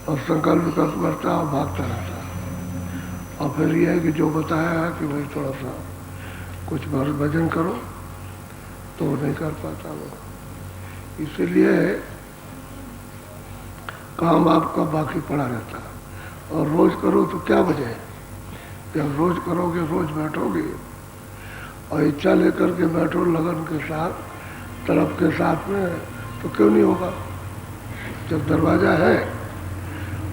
और संकल्प विकल्प करता है और भागता रहता है। और फिर यह है कि जो बताया है कि भाई थोड़ा सा कुछ भजन करो, तो वो नहीं कर पाता वो। इसीलिए काम आपका बाकी पड़ा रहता है। और रोज करो तो क्या वजह है? जब रोज करोगे, रोज बैठोगे और इच्छा लेकर के बैठो लगन के साथ, तड़प के साथ में, तो क्यों नहीं होगा? जब दरवाजा है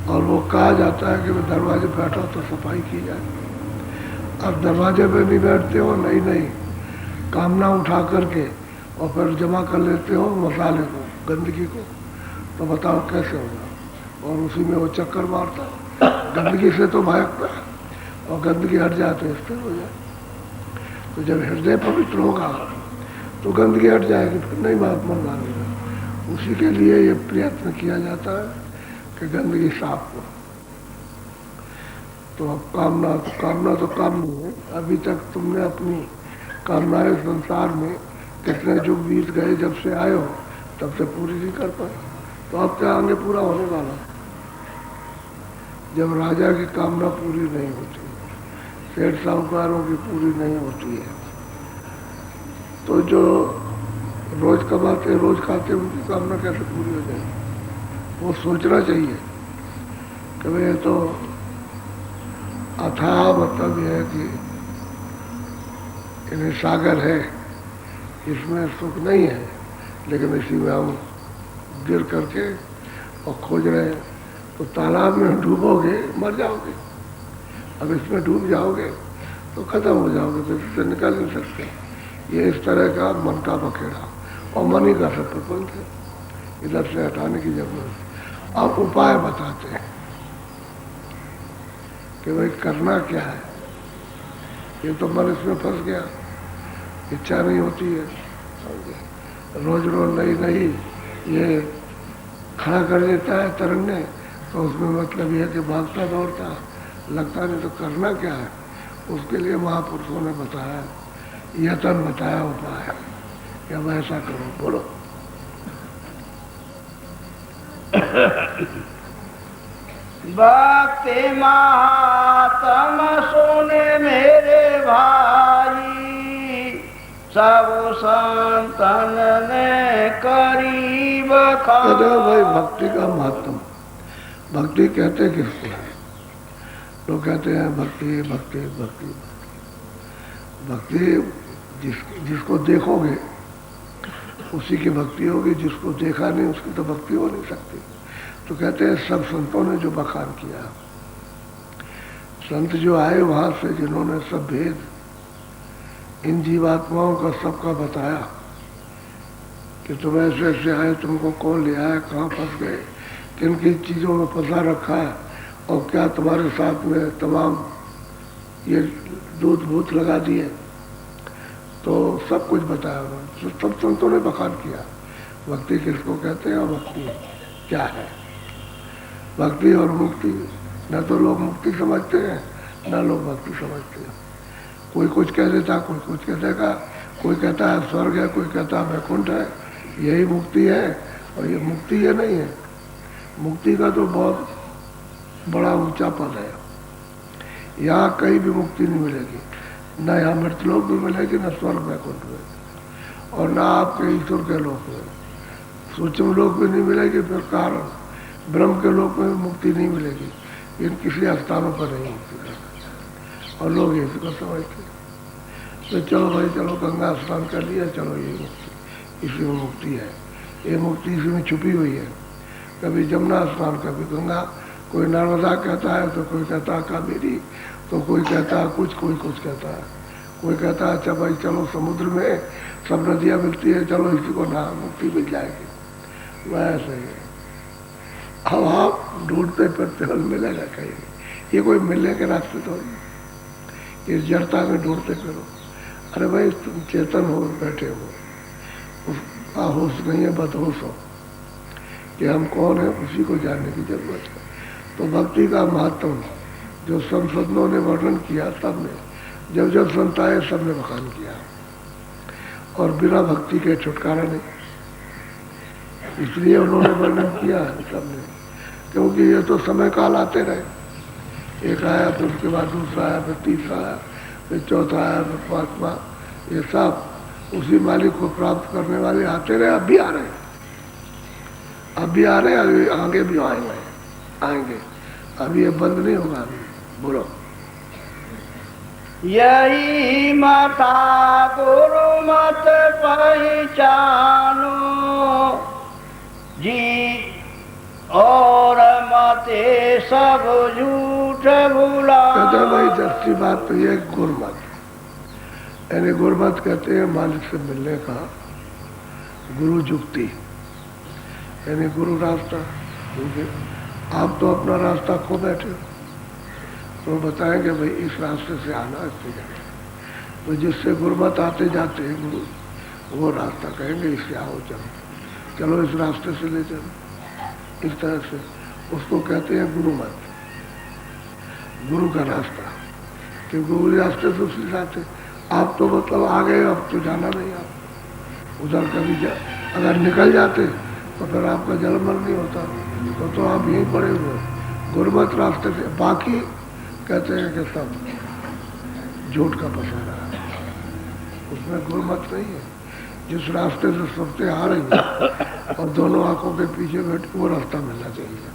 और वो कहा जाता है कि मैं दरवाजे बैठो तो सफाई की जाए, अब दरवाजे पे भी बैठते हो, नहीं नहीं कामना उठा करके और फिर जमा कर लेते हो मसाले को, गंदगी को, तो बताओ कैसे होगा? और उसी में वो चक्कर मारता, गंदगी से तो भागता और गंदगी हट जाए तो स्थिर हो जाए। तो जब हृदय पवित्र होगा तो गंदगी हट जाएगी, फिर नहीं महात्मा मानेगा। उसी के लिए ये प्रयत्न किया जाता है कि गंदगी साफ हो। तो अब कामना तो काम नहीं है। अभी तक तुमने अपनी कामनाएं संसार में कितने युग बीत गए, जब से आए हो तब से पूरी नहीं कर पाए, तो अब क्या आगे पूरा होने वाला? जब राजा की कामना पूरी नहीं होती, सेठ साहूकारों की पूरी नहीं होती है, तो जो रोज कमाते रोज खाते उनकी कामना कैसे पूरी हो जाएगी? वो सोचना चाहिए कि भाई ये तो अथाह मतलब यह है कि इन्हें सागर है, इसमें सुख नहीं है, लेकिन इसी में हम गिर करके और खोज रहे हैं। तो तालाब में डूबोगे मर जाओगे, अब इसमें डूब जाओगे तो खत्म हो जाओगे, तो इससे निकल नहीं सकते। ये इस तरह का मन का बखेड़ा, और मन ही का सब प्रपंच है, इधर से हटाने की जरूरत है। अब उपाय बताते हैं कि भाई करना क्या है। ये तो मन इसमें फंस गया, इच्छा नहीं होती है, रोज रोज नहीं नहीं ये खड़ा कर देता है तरंगने, तो उसमें मतलब यह कि भागता दौड़ता लगता नहीं। तो करना क्या है? उसके लिए महापुरुषों ने बताया, यतन बताया उपाय कि अब ऐसा करो। बोलो भक्ति महात्म सुने मेरे भाई, सब संतन ने करीब कहते हैं भाई भक्ति का महत्व। भक्ति कहते किसको है? लोग कहते हैं भक्ति भक्ति भक्ति भक्ति जिसको देखोगे उसी की भक्ति होगी, जिसको देखा नहीं उसकी तो भक्ति हो नहीं सकती। तो कहते हैं सब संतों ने जो बखान किया, संत जो आए वहां से, जिन्होंने सब भेद इन जीवात्माओं का सबका बताया कि तुम ऐसे ऐसे आए, तुमको कौन ले आया, कहाँ फंस गए, किन किन चीज़ों में फंसा रखा है, और क्या तुम्हारे साथ में तमाम ये दूध भूत लगा दिए, तो सब कुछ बताया उन्होंने। सब संतों ने बखान किया भक्ति किसको कहते हैं और भक्ति क्या है। भक्ति और मुक्ति, न तो लोग मुक्ति समझते हैं न लोग भक्ति समझते हैं। कोई कुछ कह देता, कोई कुछ कह देगा, कोई कहता है स्वर्ग है, कोई कहता है वैकुंठ है, यही मुक्ति है। और ये मुक्ति ये नहीं है। मुक्ति का तो बहुत बड़ा ऊंचा पद है। यहाँ कहीं भी मुक्ति नहीं मिलेगी, न यहाँ मृतलोक भी मिलेगी, न स्वर्ग वैकुंठ में, और न आपके ईश्वर के लोक में, सूक्ष्म लोक भी नहीं मिलेगी, फिर कारण ब्रह्म के लोक में भी मुक्ति नहीं मिलेगी। इन किसी स्थानों पर नहीं मुक्ति मिलेगी। और लोग ये को समझते तो चलो भाई चलो गंगा स्नान कर लिया, चलो ये मुक्ति, इसी में मुक्ति है। ये मुक्ति इसी में छुपी हुई है। कभी जमुना स्नान, कभी गंगा, कोई नर्मदा कहता है तो कोई कहता है कावेरी, तो कोई कहता है कुछ, कोई कुछ कहता है, कोई कहता है अच्छा भाई चलो समुद्र में सब नदियाँ मिलती है, चलो इसी को ना मुक्ति मिल जाएगी। वैसे ही अब आप ढूंढते फिरते हो, मिलेगा कहीं? ये कोई मिलने के रास्ते तो नहीं, इस जड़ता में ढूंढते फिरो। अरे भाई तुम चेतन हो, बैठे हो, उसका होश नहीं है, बदहोश हो कि हम कौन है, उसी को जानने की जरूरत है। तो भक्ति का महत्व जो संतों ने वर्णन किया, सबने जब जब संत आए सबने बखान किया, और बिना भक्ति के छुटकारा नहीं। इसलिए उन्होंने वर्णन किया सबने क्योंकि ये तो समय काल आते रहे, एक आया फिर उसके बाद दूसरा आया, फिर तीसरा आया, फिर चौथा आया, फिर पांचवा, ये सब उसी मालिक को प्राप्त करने वाले आते रहे। अब भी आ रहे हैं, अब भी आ रहे हैं, आगे भी आएंगे। अभी ये बंद नहीं होगा। अभी बोलो। यही मता गुरु मत पहचानो जी, और मते सब झूठ भुला। कहते हैं भाई सच्ची बात तो ये गुरमत, यानी गुरमत कहते हैं मालिक से मिलने का गुरु जुक्ति, यानी गुरु रास्ता। क्योंकि आप तो अपना रास्ता खो बैठे हो, तो बताएंगे भाई इस रास्ते से आना, इससे जाना। तो जिससे गुरमत आते जाते हैं गुरु, वो रास्ता कहेंगे इससे आओ, चलो इस रास्ते से ले चलो, इस तरह से उसको कहते हैं गुरुमत, गुरु का रास्ता। क्योंकि गुरु रास्ते से उसी जाते, आप तो मतलब आ गए, अब तो जाना नहीं। आप उधर कभी अगर निकल जाते तो फिर आपका जलमल नहीं होता, तो आप यहीं पड़े हुए गुरमत रास्ते से। बाकी कहते हैं कि सब झूठ का पसारा है, उसमें गुरमत नहीं है। जिस रास्ते से सबसे आ रही है और दोनों आंखों के पीछे बैठे, वो रास्ता मिलना चाहिए,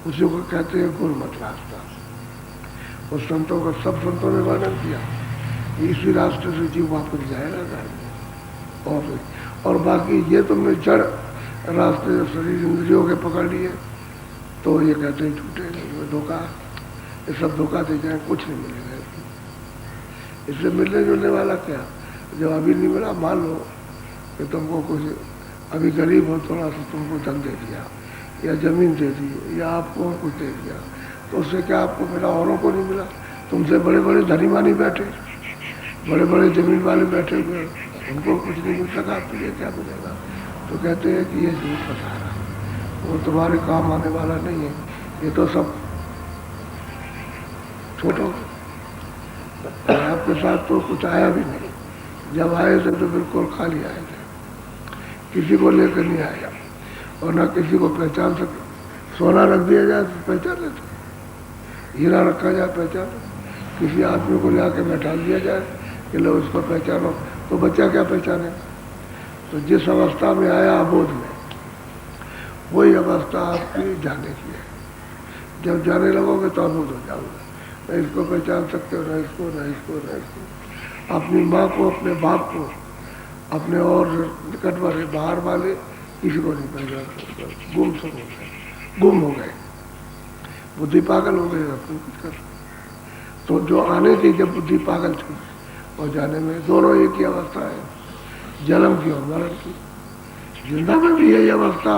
उसी को कहते हैं गुरमत रास्ता। उस संतों का सब संतों ने वर्णन किया, इसी रास्ते से जीव वापस जाएगा घर में। और बाकी ये तुमने जड़ रास्ते शरीर इंद्रियों के पकड़ लिए, तो ये कहते हैं झूठे नहीं, धोखा, ये सब धोखा दे जाए, कुछ नहीं मिलेगा। इससे मिलने जुलने वाला क्या, जब अभी नहीं मिला, मान लो कि तुमको कुछ, अभी गरीब हो, थोड़ा सा तुमको धन दे दिया या जमीन दे दी या आपको कुछ दे दिया, तो उससे क्या आपको मिला, औरों को नहीं मिला। तुमसे बड़े बड़े धनीमानी बैठे, बड़े बड़े जमीन वाले बैठे हुए, उनको कुछ नहीं मिल सका, तो ये क्या मिलेगा। तो कहते हैं कि ये झूठ बता रहा, वो तुम्हारे काम आने वाला नहीं है, ये तो सब छोटो। आपके साथ तो कुछ आया भी नहीं, जब आए थे तो बिल्कुल खाली आए थे, किसी को लेकर नहीं आया, और ना किसी को पहचान सके। सोना रख दिया जाए तो पहचान लेते, हीरा रखा जाए पहचान, किसी आदमी को ला के बैठा दिया जाए कि लो उसको पहचानो, तो बच्चा क्या पहचाने। तो जिस अवस्था में आया अबोध में, वही अवस्था आपकी जाने की है। जब जाने लगोगे तो अबोध हो जाओगे, न इसको पहचान सकते हो, न इसको, न इसको, न इसको। अपनी माँ को, अपने बाप को, अपने और निकट वाले, बाहर वाले, किसी को नहीं पहचान सकते। गुम हो गए, बुद्धि पागल हो गई, अपनी कुछ कर। तो जो आने की जब बुद्धि पागल थी, और जाने में दोनों एक ही अवस्था है, जन्म की और मरण की। जिंदा में भी यही अवस्था,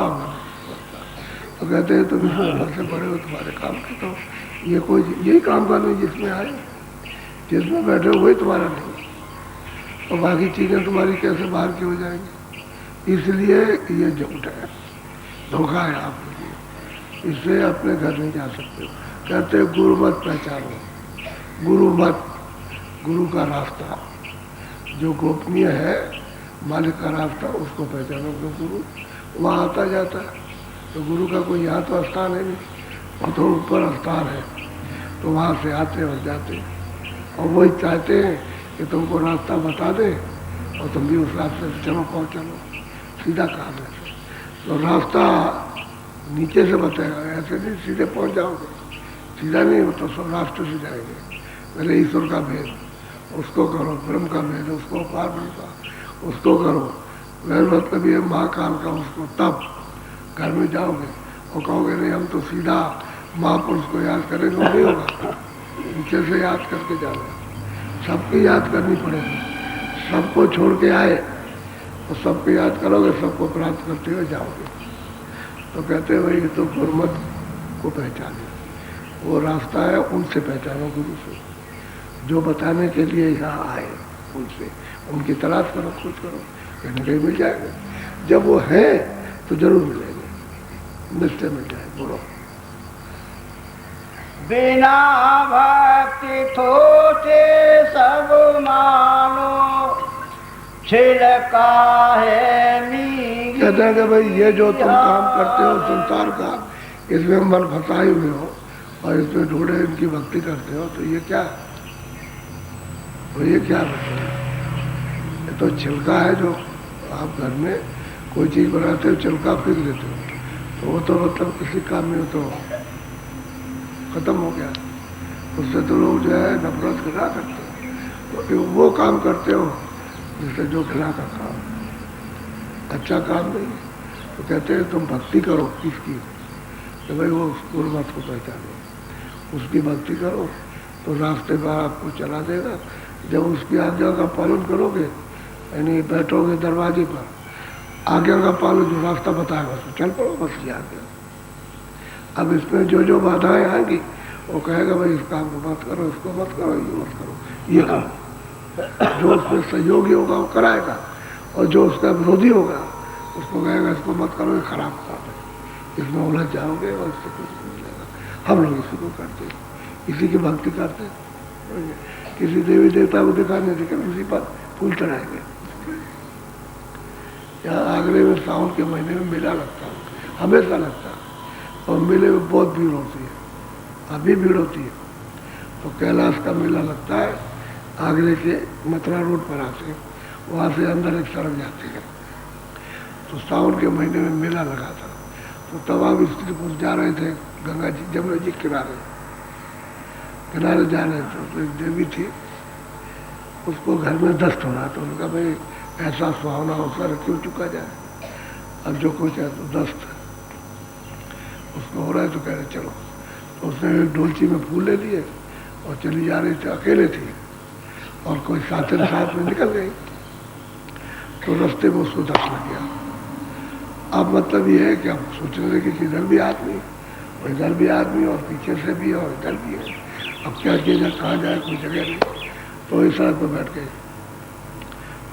तो कहते हैं तुम घर से बड़े हो, तुम्हारे काम के, तो ये कोई यही काम का नहीं जिसमें आए, जिसमें बैठे हो वही तुम्हारा नहीं, और बाकी चीजें तुम्हारी कैसे बाहर की हो जाएंगी। इसलिए ये झूठ है, धोखा है आपके लिए, इससे अपने घर नहीं जा सकते। कहते हैं गुरु मत पहचानो, गुरु मत, गुरु का रास्ता जो गोपनीय है, मालिक का रास्ता, उसको पहचानो। क्यों गुरु वहाँ आता जाता है, तो गुरु का कोई यहाँ तो स्थान है नहीं, और तो ऊपर स्थान है, तो वहाँ से आते और जाते, और वही चाहते हैं कि तुमको रास्ता बता दे और तुम भी उस रास्ते से चलो, पहुँचो, सीधा काम है। तो रास्ता नीचे से बताएगा, ऐसे नहीं सीधे पहुँच जाओगे, सीधा नहीं हो तो सब रास्ते से जाएंगे। पहले ईश्वर का भेद उसको करो, ब्रह्म का भेद उसको, पार्वती का उसको करो, वह मतलब ये महाकाल का उसको, तब घर में जाओगे और कहोगे नहीं हम तो सीधा महापुरुष को याद करेंगे, नहीं होगा, नीचे से याद करके जाना, सबकी याद करनी पड़ेगी। सबको छोड़ के आए और सबको याद करोगे, सबको प्राप्त करते हुए जाओगे। तो कहते हैं भाई तो गुरमत को पहचाने, वो रास्ता है, उनसे पहचानो, गुरु से, जो बताने के लिए यहाँ आए, उनसे, उनकी तलाश करो, खोज करो, कहीं न कहीं मिल जाएगा। जब वो है तो जरूर मिलेंगे, निश्चय मिल जाए। बोलो। बिना भक्ति थोचे सब मानो, छिलका है नी। कहते हैं कि भाई ये जो तुम काम करते हो संसार का, इसमें मन फंसाए हुए हो और इसमें ढूंढे इनकी भक्ति करते हो, तो ये क्या, तो ये क्या मतलब? ये तो छिलका है। जो आप घर में कोई चीज़ बनाते हो छिलका फेंक देते हो, तो वो तो मतलब किसी काम में तो खत्म हो गया। उससे तो लोग जो है नफरत करा करते हो। तो वो काम करते हो जिससे जो खिला का काम, अच्छा काम नहीं। तो कहते हैं तुम भक्ति करो किसकी, कि भाई वो गुरुमत को पहचानो, उसकी भक्ति करो तो रास्ते पर आपको चला देगा। जब उसकी आज्ञा का पालन करोगे, यानी बैठोगे दरवाजे पर, आज्ञा का पालन जो रास्ता बताएगा तो चल पड़ो, बस ये आज्ञा। अब इसमें जो जो बाधाएं आएंगी वो कहेगा भाई इस काम को मत करो, इसको मत करो, ये मत करो, ये करो। जो उसमें सहयोगी होगा वो कराएगा, और जो उसका विरोधी होगा उसको कहेगा इसको मत करो, ये खराब काम है, इसमें उलझ जाओगे और इससे कुछ नहीं मिलेगा। हम लोग इसी को करते हैं, इसी की भक्ति करते हैं। किसी देवी देवता को दिखाने से उसी पर फूल चढ़ाएंगे। यहाँ आगरे में सावन के महीने में मेला लगता है, हमेशा लगता है, और मेले में बहुत भीड़ होती है, अभी भीड़ होती है। तो कैलाश का मेला लगता है आगरे के मथुरा रोड पर आते, वहाँ से अंदर एक सड़क जाती है। तो सावन के महीने में मेला लगा था, तो तमाम स्त्री पुरुष जा रहे थे गंगा जी, जमुना जी किनारे जा रहे थे। तो एक देवी थी, उसको घर में दस्त हो रहा, तो उनका भाई ऐसा सुहावना अवसर क्यों चुका जाए, अब जो कुछ है तो दस्त उसको हो रहा है, तो कह रहे चलो। तो उसने एक डोलची में फूल ले लिए और चली जा रही थी, अकेले थी, और कोई साथ में निकल गई। तो रास्ते में उसको दस्त लग गया। अब मतलब ये है कि अब सोचने लगे कि इधर भी आदमी और इधर भी आदमी और पीछे से भी और इधर भी है, अब क्या किया जाए, कहाँ जाए, कोई जगह नहीं। तो इस सड़क पर बैठ गए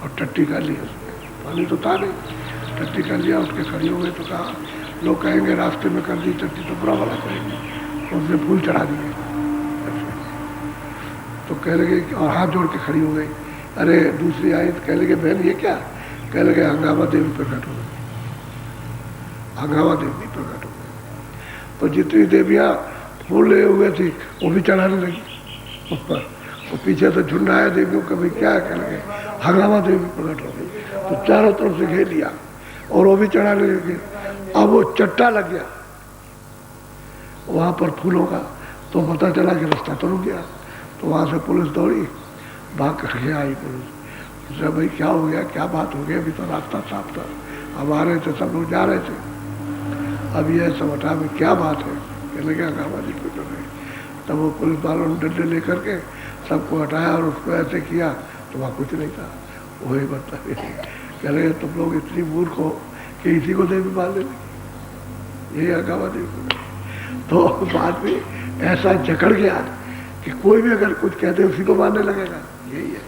और टट्टी कर ली उसने, पानी तो था नहीं, टट्टी कर लिया, उसके खड़ी हो गई। तो कहा लोग कहेंगे रास्ते में कर दी टट्टी तो बुरा वाला करेंगे, तो उसने फूल चढ़ा दिए। तो कह लगे और हाथ जोड़ के खड़ी हो गई। अरे दूसरी आई तो कह लगे बहन ये क्या, कह लगे हंगामा देवी प्रकट हो गई, हंगामा देवी प्रकट हो गई। तो जितनी देवियाँ फूल ले हुए थी वो भी चढ़ाने लगी उस पर, और पीछे से झुंड आया देवियों का, भाई क्या, कह लगे हंगामा देवी प्रकट हो गई। तो चारों तरफ से घेर लिया और वो भी चढ़ाने लगे। अब वो चट्टा लग गया वहाँ पर फूलों का, तो पता चला कि रास्ता तो रुक गया। तो वहाँ से पुलिस दौड़ी, भाग के आई पुलिस। तो भाई क्या हो गया, क्या बात हो गई, अभी तो रास्ता साफ था, अब आ रहे थे, सब लोग जा रहे थे, अब ये सब हटा में क्या बात है, कहने क्या हंगामा जी को कर रहे। तब वो पुलिस वालों ने डंडे लेकर के सबको हटाया और उसको ऐसे किया, तो वहाँ कुछ नहीं था। वही बता कह रहे तुम लोग इतनी मूर्ख हो कि इसी को देवी मान ले, यही हंगामा देवी। तो बाद में ऐसा जकड़ गया कि कोई भी अगर कुछ कहते उसी को मानने लगेगा, यही है,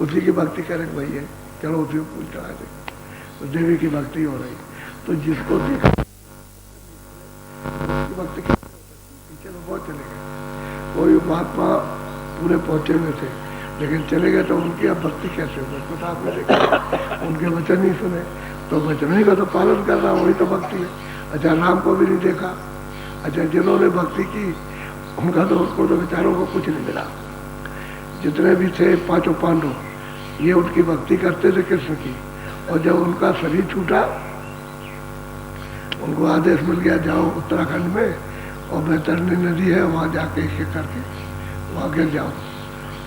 उसी की भक्ति करेंगे भाई है, चलो उसी को फूल चढ़ा दे, तो देवी की भक्ति हो रही। तो जिसको देखा भक्ति पीछे तो बहुत चले गए, कोई महात्मा पूरे पहुंचे हुए थे, लेकिन चले गए तो उनकी अब भक्ति कैसे हो, पता आपने देखा, उनके वचन नहीं सुने, तो वचन ही का तो पालन करना वही तो भक्ति है। अच्छा राम को भी नहीं देखा, अच्छा जिन्होंने भक्ति की उनका तो उसको तो बेचारों को कुछ नहीं मिला। जितने भी थे पांचों पांडव, ये उनकी भक्ति करते थे कृष्ण की, और जब उनका शरीर छूटा, उनको आदेश मिल गया जाओ उत्तराखंड में और बैतरणी नदी है, वहाँ जाके एक करके वहाँ गिर जाओ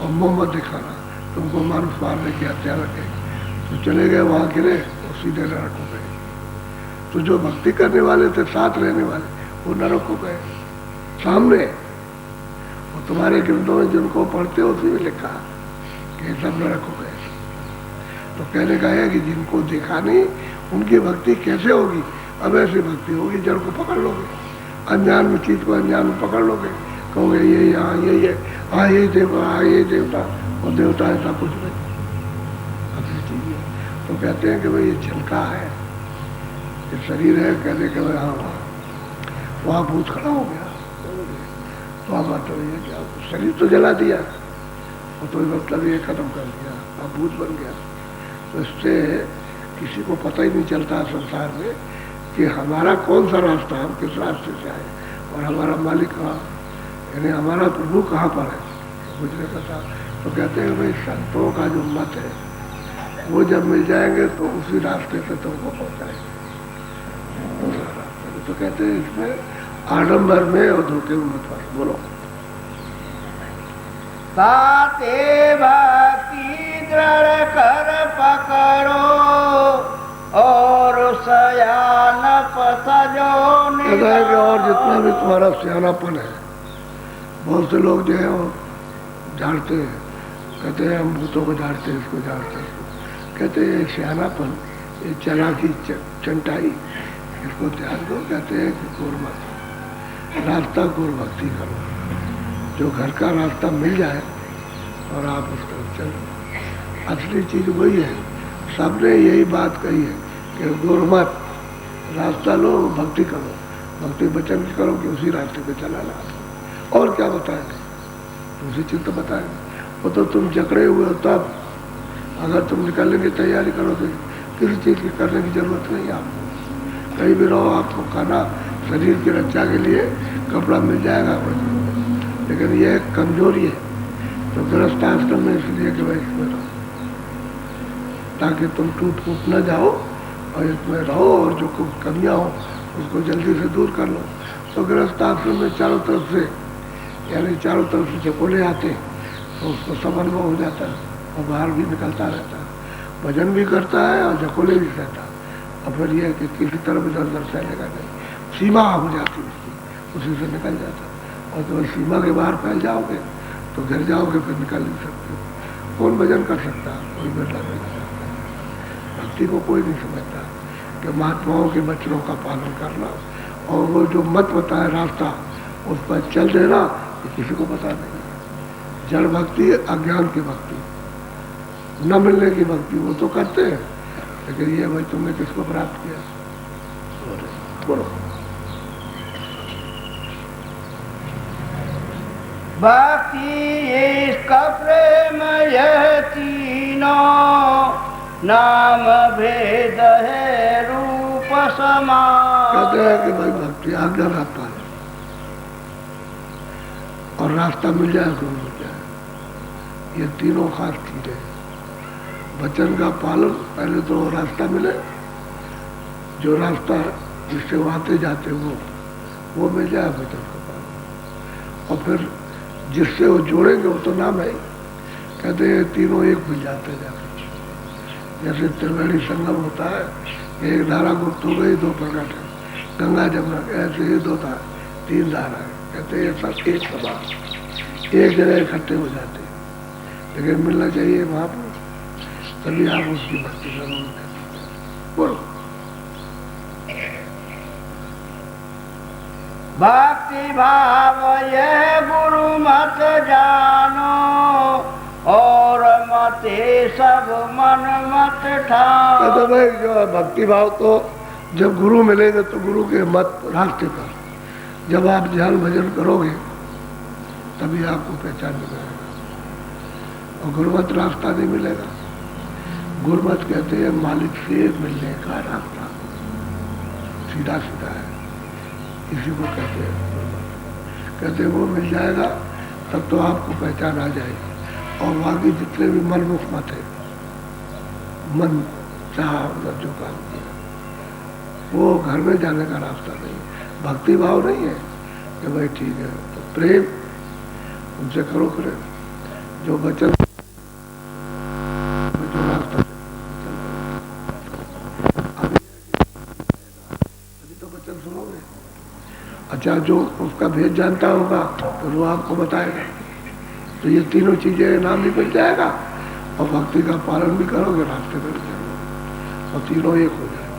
और मोहम्मद दिखाना, तुमको मानुष मारने की हत्या लगे। तो चले गए, वहाँ गिरे और सीधे नरक हो गए। तो जो भक्ति करने वाले थे, साथ रहने वाले, वो नरक हो गए सामने। और तुम्हारे ग्रंथों में जिनको पढ़ते हो उसमें लिखा कि सब नरक हो गए। तो कहने का है कि जिनको देखा नहीं उनकी भक्ति कैसे होगी, अब ऐसी भक्ति होगी जड़ को पकड़ लोगे, अनजान में चीज को अनजान में पकड़ लोगे, कहोगे ये यहाँ यही है, हाँ यही देवता, हाँ यही देवता, और देवता ऐसा कुछ नहीं। तो कहते हैं कि भाई ये छिलका है, ये शरीर है, कहते कि भाई हाँ वहाँ भूत खड़ा हो गया। तो आप बात ये क्या, शरीर तो जला दिया और तो मतलब ये खत्म कर दिया, अब भूत बन गया। तो इससे किसी को पता ही नहीं चलता संसार में कि हमारा कौन सा रास्ता, हम किस रास्ते से आए और हमारा मालिक कहाँ, यानी हमारा प्रभु कहाँ पर है, मुझे नहीं पता। तो कहते हैं भाई संतों का जो मत है वो जब मिल जाएंगे तो उसी रास्ते से तुमको पहुंचाएंगे। तो कहते हैं इसमें आडंबर में और धोखे में मत फंस। बोलो। ताते भक्ति दृढ़ कर पकड़ो और सयान पसजो कहता है कि और जितना भी तुम्हारा सियानापन है, बहुत से लोग जो है वो झाड़ते हैं, कहते हैं हम भूतों को झाड़ते हैं, इसको झाड़ते हैं, कहते हैं सियानापन, ये चालाकी चंटाई, इसको त्याग दो। कहते हैं कि गुरमत रास्ता गुरु भक्ति करो, जो घर का रास्ता मिल जाए और आप उसको चलो। असली चीज वही है, सबने यही बात कही है कि गुरमत रास्ता लो, भक्ति करो, भक्ति वचन करो कि उसी रास्ते पे चला ला। और क्या बताएंगे, दूसरी चीज तो बताएंगे, वो तो तुम जकड़े हुए हो। तब अगर तुम निकलने की तैयारी करोगे, किसी चीज की करने की जरूरत नहीं आपको, कहीं भी रहो, आपको खाना शरीर की रक्षा के लिए कपड़ा मिल जाएगा। लेकिन ये एक कमजोरी है तो गृहस्थ आश्रम में इसलिए कि भाई इसमें रहो, ताकि तुम टूट फूट न जाओ और इसमें रहो, और जो कमियां हो उसको जल्दी से दूर कर लो। तो गृहस्थ आश्रम में चारों तरफ से, यानी चारों तरफ से चकोले आते हैं तो उसको सब अनुभव हो जाता है और बाहर भी निकलता रहता है, भजन भी करता है और झकोले भी रहता है। और फिर यह कि किसी तरफ इधर उधर फैलेगा नहीं, सीमा हो जाती उसकी, उसी से निकल जाता है। और जब सीमा के बाहर फैल जाओगे तो गिर जाओगे, फिर निकल नहीं सकते। कौन भजन कर सकता है, कोई बिरला नहीं कर सकता। भक्ति को कोई नहीं समझता कि महात्माओं के वचनों का पालन करना और वो जो मत बताए रास्ता उस पर चल देना, ये किसी को पता नहीं है। जड़ भक्ति, अज्ञान की भक्ति, न मिलने की भक्ति वो तो करते हैं, लेकिन ये भाई तुमने किसको प्राप्त किया। बोलो। भक्ति इसका प्रेम यह तीनों, नाम भेद है रूप समान। कहते हैं कि भाई भक्ति आज्ञा रास्ता है, और रास्ता मिल जाए तो मिल जाए, ये तीनों खास चीजें। वचन का पालन, पहले तो रास्ता मिले, जो रास्ता जिससे वो आते जाते वो मिल जाए वचन का पालन, और फिर जिससे वो जोड़ेंगे वो तो नाम है। कहते हैं तीनों एक मिल जाते जाते, जैसे त्रिवेणी संगम होता है, एक धारा गुप्त हो गई, दो प्रकट है, गंगा जमुना, ऐसे ही दो धारा, तीन धारा है। कहते हैं सब एक समान एक जगह इकट्ठे हो जाते, लेकिन मिलना चाहिए वहां पर, तभी आप उसकी भक्ति करोगे। बोलो। भक्ति भाव यह गुरु मत जानो, और मते सब मन मत ठानो। तो भाई जो है भक्ति भाव, तो जब गुरु मिलेंगे तो गुरु के मत रास्ते पर जब आप ध्यान भजन करोगे तभी आपको पहचान मिलेगा, और गुरुमत रास्ता नहीं मिलेगा। गुरुमत कहते हैं मालिक से मिलने का रास्ता, सीधा सीधा है, इसी को कहते हैं गुरुमत। कहते हैं वो मिल जाएगा तब तो आपको पहचान आ जाएगी। और बाकी जितने भी मनमुख मत है, मन चाह जो काम किया, वो घर में जाने का रास्ता नहीं है। भक्ति भाव नहीं है कि भाई ठीक है, तो प्रेम उनसे करो प्रेम, जो वचन जो रास्ता अभी तो वचन सुनोगे। अच्छा, जो उसका भेद जानता होगा तो वो आपको बताएगा। तो ये तीनों चीजें नाम भी मिल जाएगा, और भक्ति का पालन भी करोगे, रास्ते में भी चलोगे, और तीनों एक हो जाएंगे।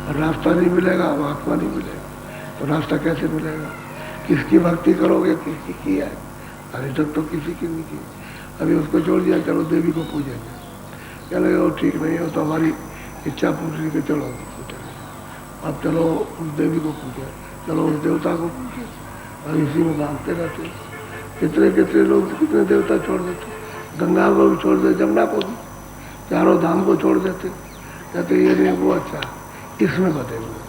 और रास्ता नहीं मिलेगा, महात्मा नहीं मिलेगा, तो रास्ता कैसे मिलेगा? किसकी भक्ति करोगे, किसकी की है? अभी तक तो किसी की नहीं की, अभी उसको छोड़ दिया, चलो देवी को पूजेंगे, चलो वो ठीक नहीं हो तो हमारी इच्छा पूरी के चलो अब चलो उस देवी को पूजे, चलो उस देवता को पूजे, और इसी में भागते रहते। कितने कितने लोग कितने देवता छोड़ देते, गंगा को भी छोड़ देते, जमुना को भी, चारों धाम को छोड़ देते, कहते ये नहीं वो अच्छा, इसमें बदलेंगे।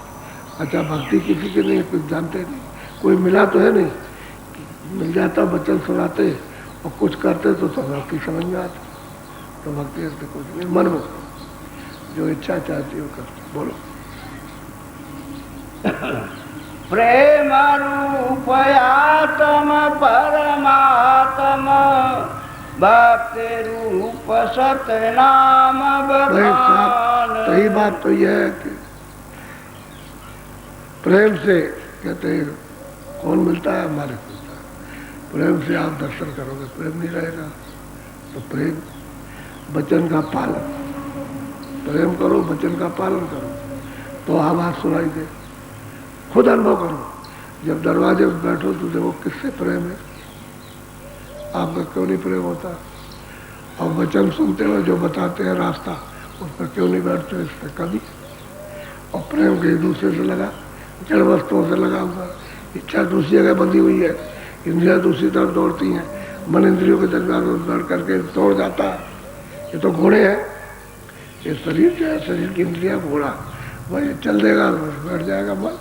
अच्छा भक्ति किसी की नहीं, कुछ जानते नहीं, कोई मिला तो है नहीं, मिल जाता वचन सुनाते और कुछ करते तो भक्ति समझ में आती। तो भक्ति ऐसे कुछ नहीं, मन में जो इच्छा चाहती हो करते। बोलो। प्रेम रूप आत्म परमात्म भक्ति रूप सतनाम बखान। सही बात तो यह है कि प्रेम से कहते हैं कौन मिलता है, हमारे मिलता है। प्रेम से आप दर्शन करोगे, प्रेम नहीं रहेगा तो प्रेम वचन का पालन, प्रेम करो वचन का पालन करो तो आवाज सुनाई दे। खुद अनुभव करो, जब दरवाजे पर बैठो तो देखो किससे प्रेम है, आपका क्यों नहीं प्रेम होता। और वचन सुनते हुए जो बताते हैं रास्ता, उस पर क्यों नहीं बैठते, इस पर कभी। और प्रेम के दूसरे से लगा, जड़ वस्तुओं से लगा हुआ, इच्छा दूसरी जगह बंधी हुई है, इंद्रियां दूसरी तरफ दौड़ती हैं, मन इंद्रियों के दरमियान दौड़ करके दौड़ जाता है। ये तो घोड़े हैं, ये शरीर जो है, शरीर की इंद्रियां घोड़ा, वही चल देगा बैठ जाएगा मन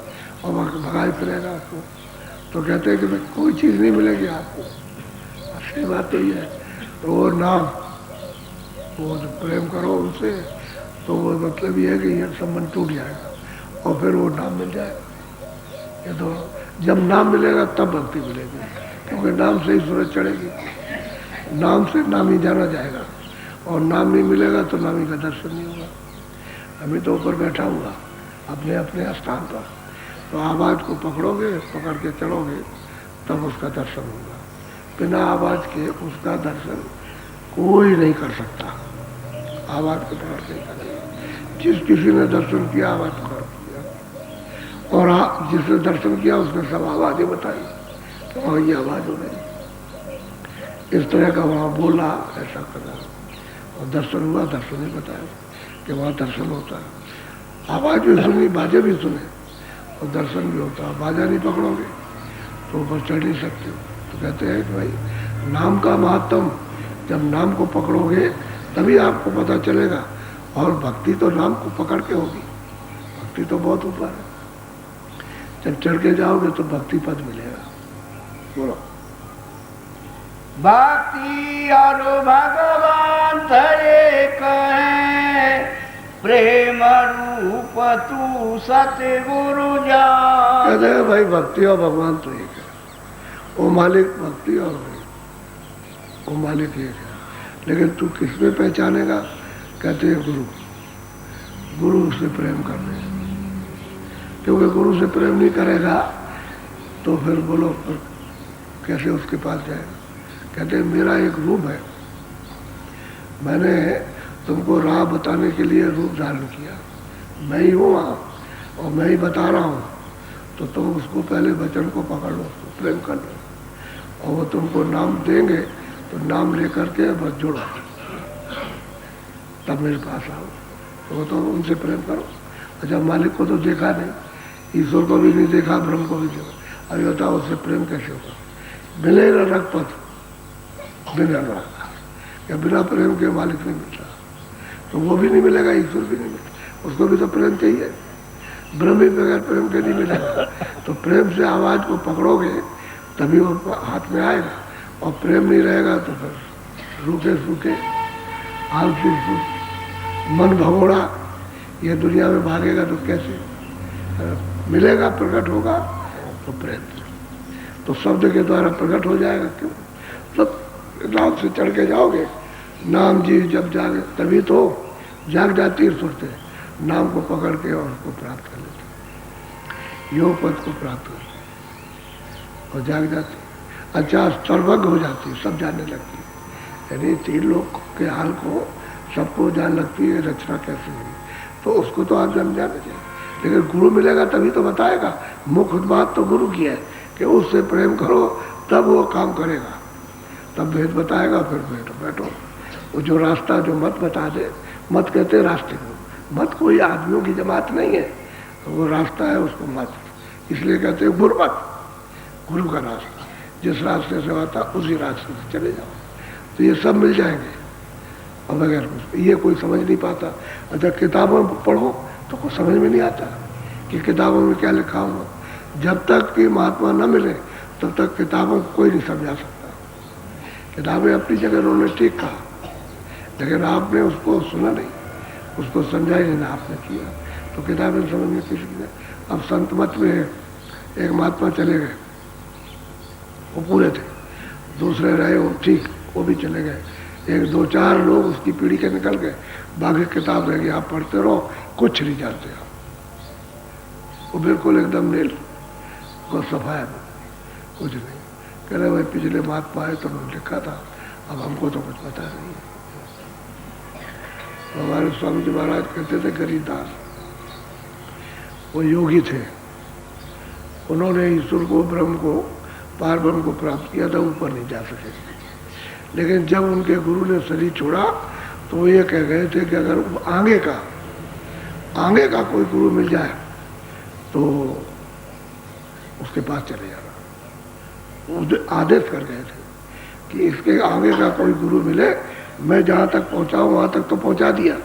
और भगाई फिरेगा आपको। तो कहते हैं कि भाई कोई चीज़ नहीं मिलेगी आपको, असली बात तो ये है। तो वो नाम, वो जो प्रेम करो उनसे, तो वो मतलब ये है कि ये संबंध टूट जाएगा और फिर वो नाम मिल जाएगा। ये तो जब नाम मिलेगा तब भक्ति मिलेगी, क्योंकि नाम से ही सूरज चढ़ेगी, नाम से नाम ही जाना जाएगा। और नाम नहीं मिलेगा तो नामी का दर्शन नहीं होगा। अभी तो ऊपर बैठा हुआ अपने अपने स्थान पर, तो आवाज़ को पकड़ोगे, पकड़ के चलोगे तब उसका दर्शन होगा। बिना आवाज़ के उसका दर्शन कोई नहीं कर सकता। आवाज़ को पकड़ के चलेगा। जिस किसी ने दर्शन किया आवाज़ पकड़ किया, और जिसने दर्शन किया उसने सब आवाज़ें बताई कि वहाँ ये आवाज़ हो रही, इस तरह का वहाँ बोला, ऐसा करा, और दर्शन हुआ। दर्शन ही बताया कि वहाँ दर्शन होता है। आवाज़ भी सुनी, बाजे भी सुने और दर्शन भी होता है। बाजा नहीं पकड़ोगे तो ऊपर चढ़ नहीं सकते हो। तो कहते हैं कि भाई नाम का महत्व, जब नाम को पकड़ोगे तभी आपको पता चलेगा। और भक्ति तो नाम को पकड़ के होगी, भक्ति तो बहुत ऊपर है। जब चढ़ के जाओगे तो भक्ति पद मिलेगा। बोलो। भक्ति और भगवान एक है, प्रेम रूप तू सतगुरु जान। कहते हैं भाई भक्ति और भगवान तो एक है, वो मालिक भक्ति और वो मालिक एक है। लेकिन तू किस में पहचानेगा? कहते हैं गुरु, गुरु से प्रेम करने, क्योंकि गुरु से प्रेम नहीं करेगा तो फिर बोलो फिर कैसे उसके पास जाएगा। कहते हैं मेरा एक रूप है, मैंने तुमको राह बताने के लिए रूप धारण किया, मैं ही हूँ वहाँ और मैं ही बता रहा हूँ। तो तुम उसको पहले वचन को पकड़ लो, उसको प्रेम कर लो, और वो तुमको नाम देंगे तो नाम लेकर के बस जुड़ो, तब मेरे पास आओ। तो वो तो उनसे प्रेम करो। अच्छा मालिक को तो देखा नहीं, ईश्वर को भी नहीं देखा, ब्रह्म को भी देखा, अभी बताओ उससे प्रेम कैसे होगा? मिलेगा रगपत बिना राग, या बिना प्रेम के मालिक नहीं मिलता, तो वो भी नहीं मिलेगा, ईश्वर भी नहीं मिलेगा, उसको भी तो प्रेम चाहिए। ब्रह्म भी बगैर प्रेम के नहीं मिलेगा। तो प्रेम से आवाज़ को पकड़ोगे तभी वो हाथ में आएगा, और प्रेम नहीं रहेगा तो फिर रूखे सूखे आलसी मन भगोड़ा ये दुनिया में भागेगा तो कैसे मिलेगा? प्रकट होगा तो प्रेम, तो शब्द के द्वारा प्रकट हो जाएगा। क्यों? सब रात से चढ़ के जाओगे, नाम जी जब जागे तभी तो जाग जाती है सुरते, नाम को पकड़ के और उसको प्राप्त कर लेते, योग पद को प्राप्त कर और जाग जाती। अच्छा सर्वज्ञ हो जाती है, सब जानने लगती है, यानी तीन लोग के हाल को सबको जान लगती है, रचना कैसे हुई, तो उसको तो आप जान जाने चाहिए। लेकिन गुरु मिलेगा तभी तो बताएगा। मुख्य बात तो गुरु की है कि उससे प्रेम करो तब वो काम करेगा, तब भेद बताएगा, फिर बैठो। वो जो रास्ता जो मत बता दे, मत कहते रास्ते को, मत कोई आदमियों की जमात नहीं है, तो वो रास्ता है उसको मत, इसलिए कहते हैं गुरमत, गुरु का रास्ता, जिस रास्ते से आता उसी रास्ते से चले जाओ, तो ये सब मिल जाएंगे। और बगैर कुछ ये कोई समझ नहीं पाता। अच्छा किताबों में पढ़ो तो कुछ समझ में नहीं आता कि किताबों में क्या लिखा हुआ। जब तक कि महात्मा न मिले तब तक किताबों को कोई नहीं समझा सकता। किताबें अपनी जगह उन्होंने ठीक कहा, लेकिन आपने उसको सुना नहीं, उसको समझा ही नहीं आपने किया, तो किताबें समझ में किसी की। अब संत मत में एक महात्मा चले गए, वो पूरे थे, दूसरे रहे वो ठीक, वो भी चले गए, एक दो चार लोग उसकी पीढ़ी के निकल गए, बाकी किताब रह गई, आप पढ़ते रहो, कुछ नहीं जानते आप। वो बिल्कुल एकदम नील को सफाया, कुछ नहीं। कह रहे भाई पिछले महात्मा आए तो उन्होंने लिखा था, अब हमको तो कुछ पता नहीं है। तो हमारे स्वामी जी महाराज कहते थे गरीबदास, वो योगी थे, उन्होंने ईश्वर को, ब्रह्म को, पार ब्रह्म को प्राप्त किया था, ऊपर नहीं जा सके। लेकिन जब उनके गुरु ने शरीर छोड़ा तो वो ये कह गए थे कि अगर आगे का कोई गुरु मिल जाए तो उसके पास चले जाना। वो आदेश कर गए थे कि इसके आगे का कोई गुरु मिले, मैं जहाँ तक पहुँचाऊँ वहाँ तक तो पहुँचा दिया,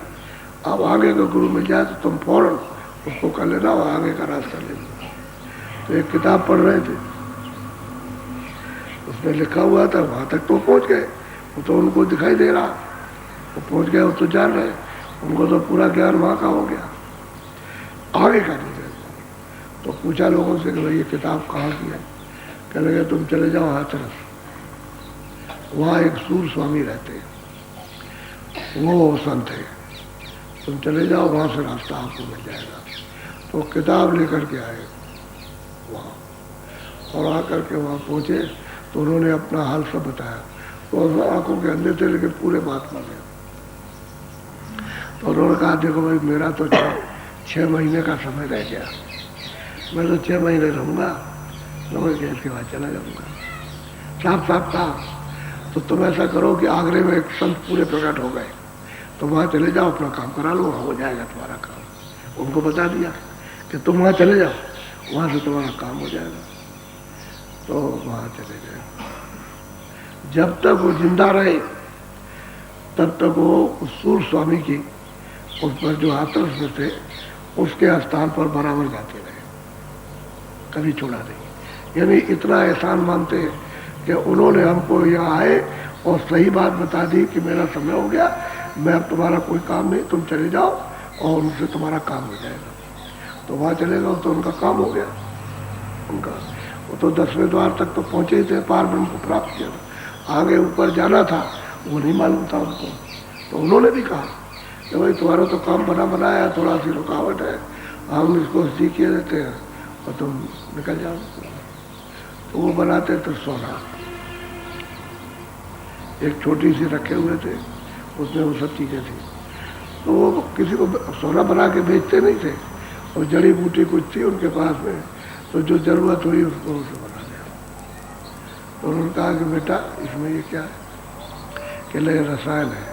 अब आगे का गुरु मिल जाए तो तुम फौरन उसको कर लेना और आगे का रास्ता ले लेना। तो एक किताब पढ़ रहे थे, उसमें लिखा हुआ था, वहाँ तक तो पहुँच गए, वो तो उनको दिखाई दे रहा, वो पहुँच गए, वो तो जान रहे, उनको तो पूरा ज्ञान वहाँ का हो गया, आगे का नहीं रहे। तो पूछा लोगों से कि भाई ये किताब कहाँ की है? कह लगे तुम चले जाओ हाथरस, वहाँ एक सूर स्वामी रहते हैं, वो संत है, तुम चले जाओ, वहाँ से रास्ता आपको मिल जाएगा। तो किताब लेकर के आए वहाँ, और आकर के वहाँ पहुँचे तो उन्होंने अपना हाल सब बताया। तो आंखों के अंधे थे लेकिन पूरे महात्मा थे। तो उन्होंने कहा देखो भाई मेरा तो 6 महीने का समय रह गया, मैं तो 6 महीने रहूँगा, समझ गए, इसके बाद चला जाऊँगा। साफ साफ कहा। तो तुम ऐसा करो कि आगरे में एक संत पूरे प्रकट हो गए, तो वहाँ चले जाओ, अपना काम करा लो, वहाँ हो जाएगा तुम्हारा काम। उनको बता दिया कि तुम वहाँ चले जाओ, वहाँ से तुम्हारा काम हो जाएगा। तो वहाँ चले गए। जब तक वो जिंदा रहे तब तक वो सूर स्वामी की उस पर जो हाथरस में थे उसके स्थान पर बराबर जाते रहे, कभी छोड़ा नहीं। यानी इतना एहसान मानते कि उन्होंने हमको यहाँ आए और सही बात बता दी कि मेरा समय हो गया, मैं अब तुम्हारा कोई काम नहीं, तुम चले जाओ और उनसे तुम्हारा काम हो जाएगा। तो वहाँ चले गए तो उनका काम हो गया। उनका वो तो 10वें द्वार तक तो पहुँचे ही थे, पार ब्रह्म को प्राप्त किया था, आगे ऊपर जाना था वो नहीं मालूम था उनको। तो उन्होंने भी कहा कि भाई तुम्हारा तो काम बनाया, थोड़ा सी रुकावट है, हम इसको सीखे देते हैं और तुम निकल जाओ। तो वो बनाते तो सोना एक छोटी सी रखे हुए थे, उसमें वो सब चीज़ें थी। तो वो किसी को सोना बना के बेचते नहीं थे, और जड़ी बूटी कुछ थी उनके पास में, तो जो ज़रूरत हुई उसको उसे बना दिया। तो उन्होंने कहा कि बेटा इसमें ये क्या है? कि ले रसायन है।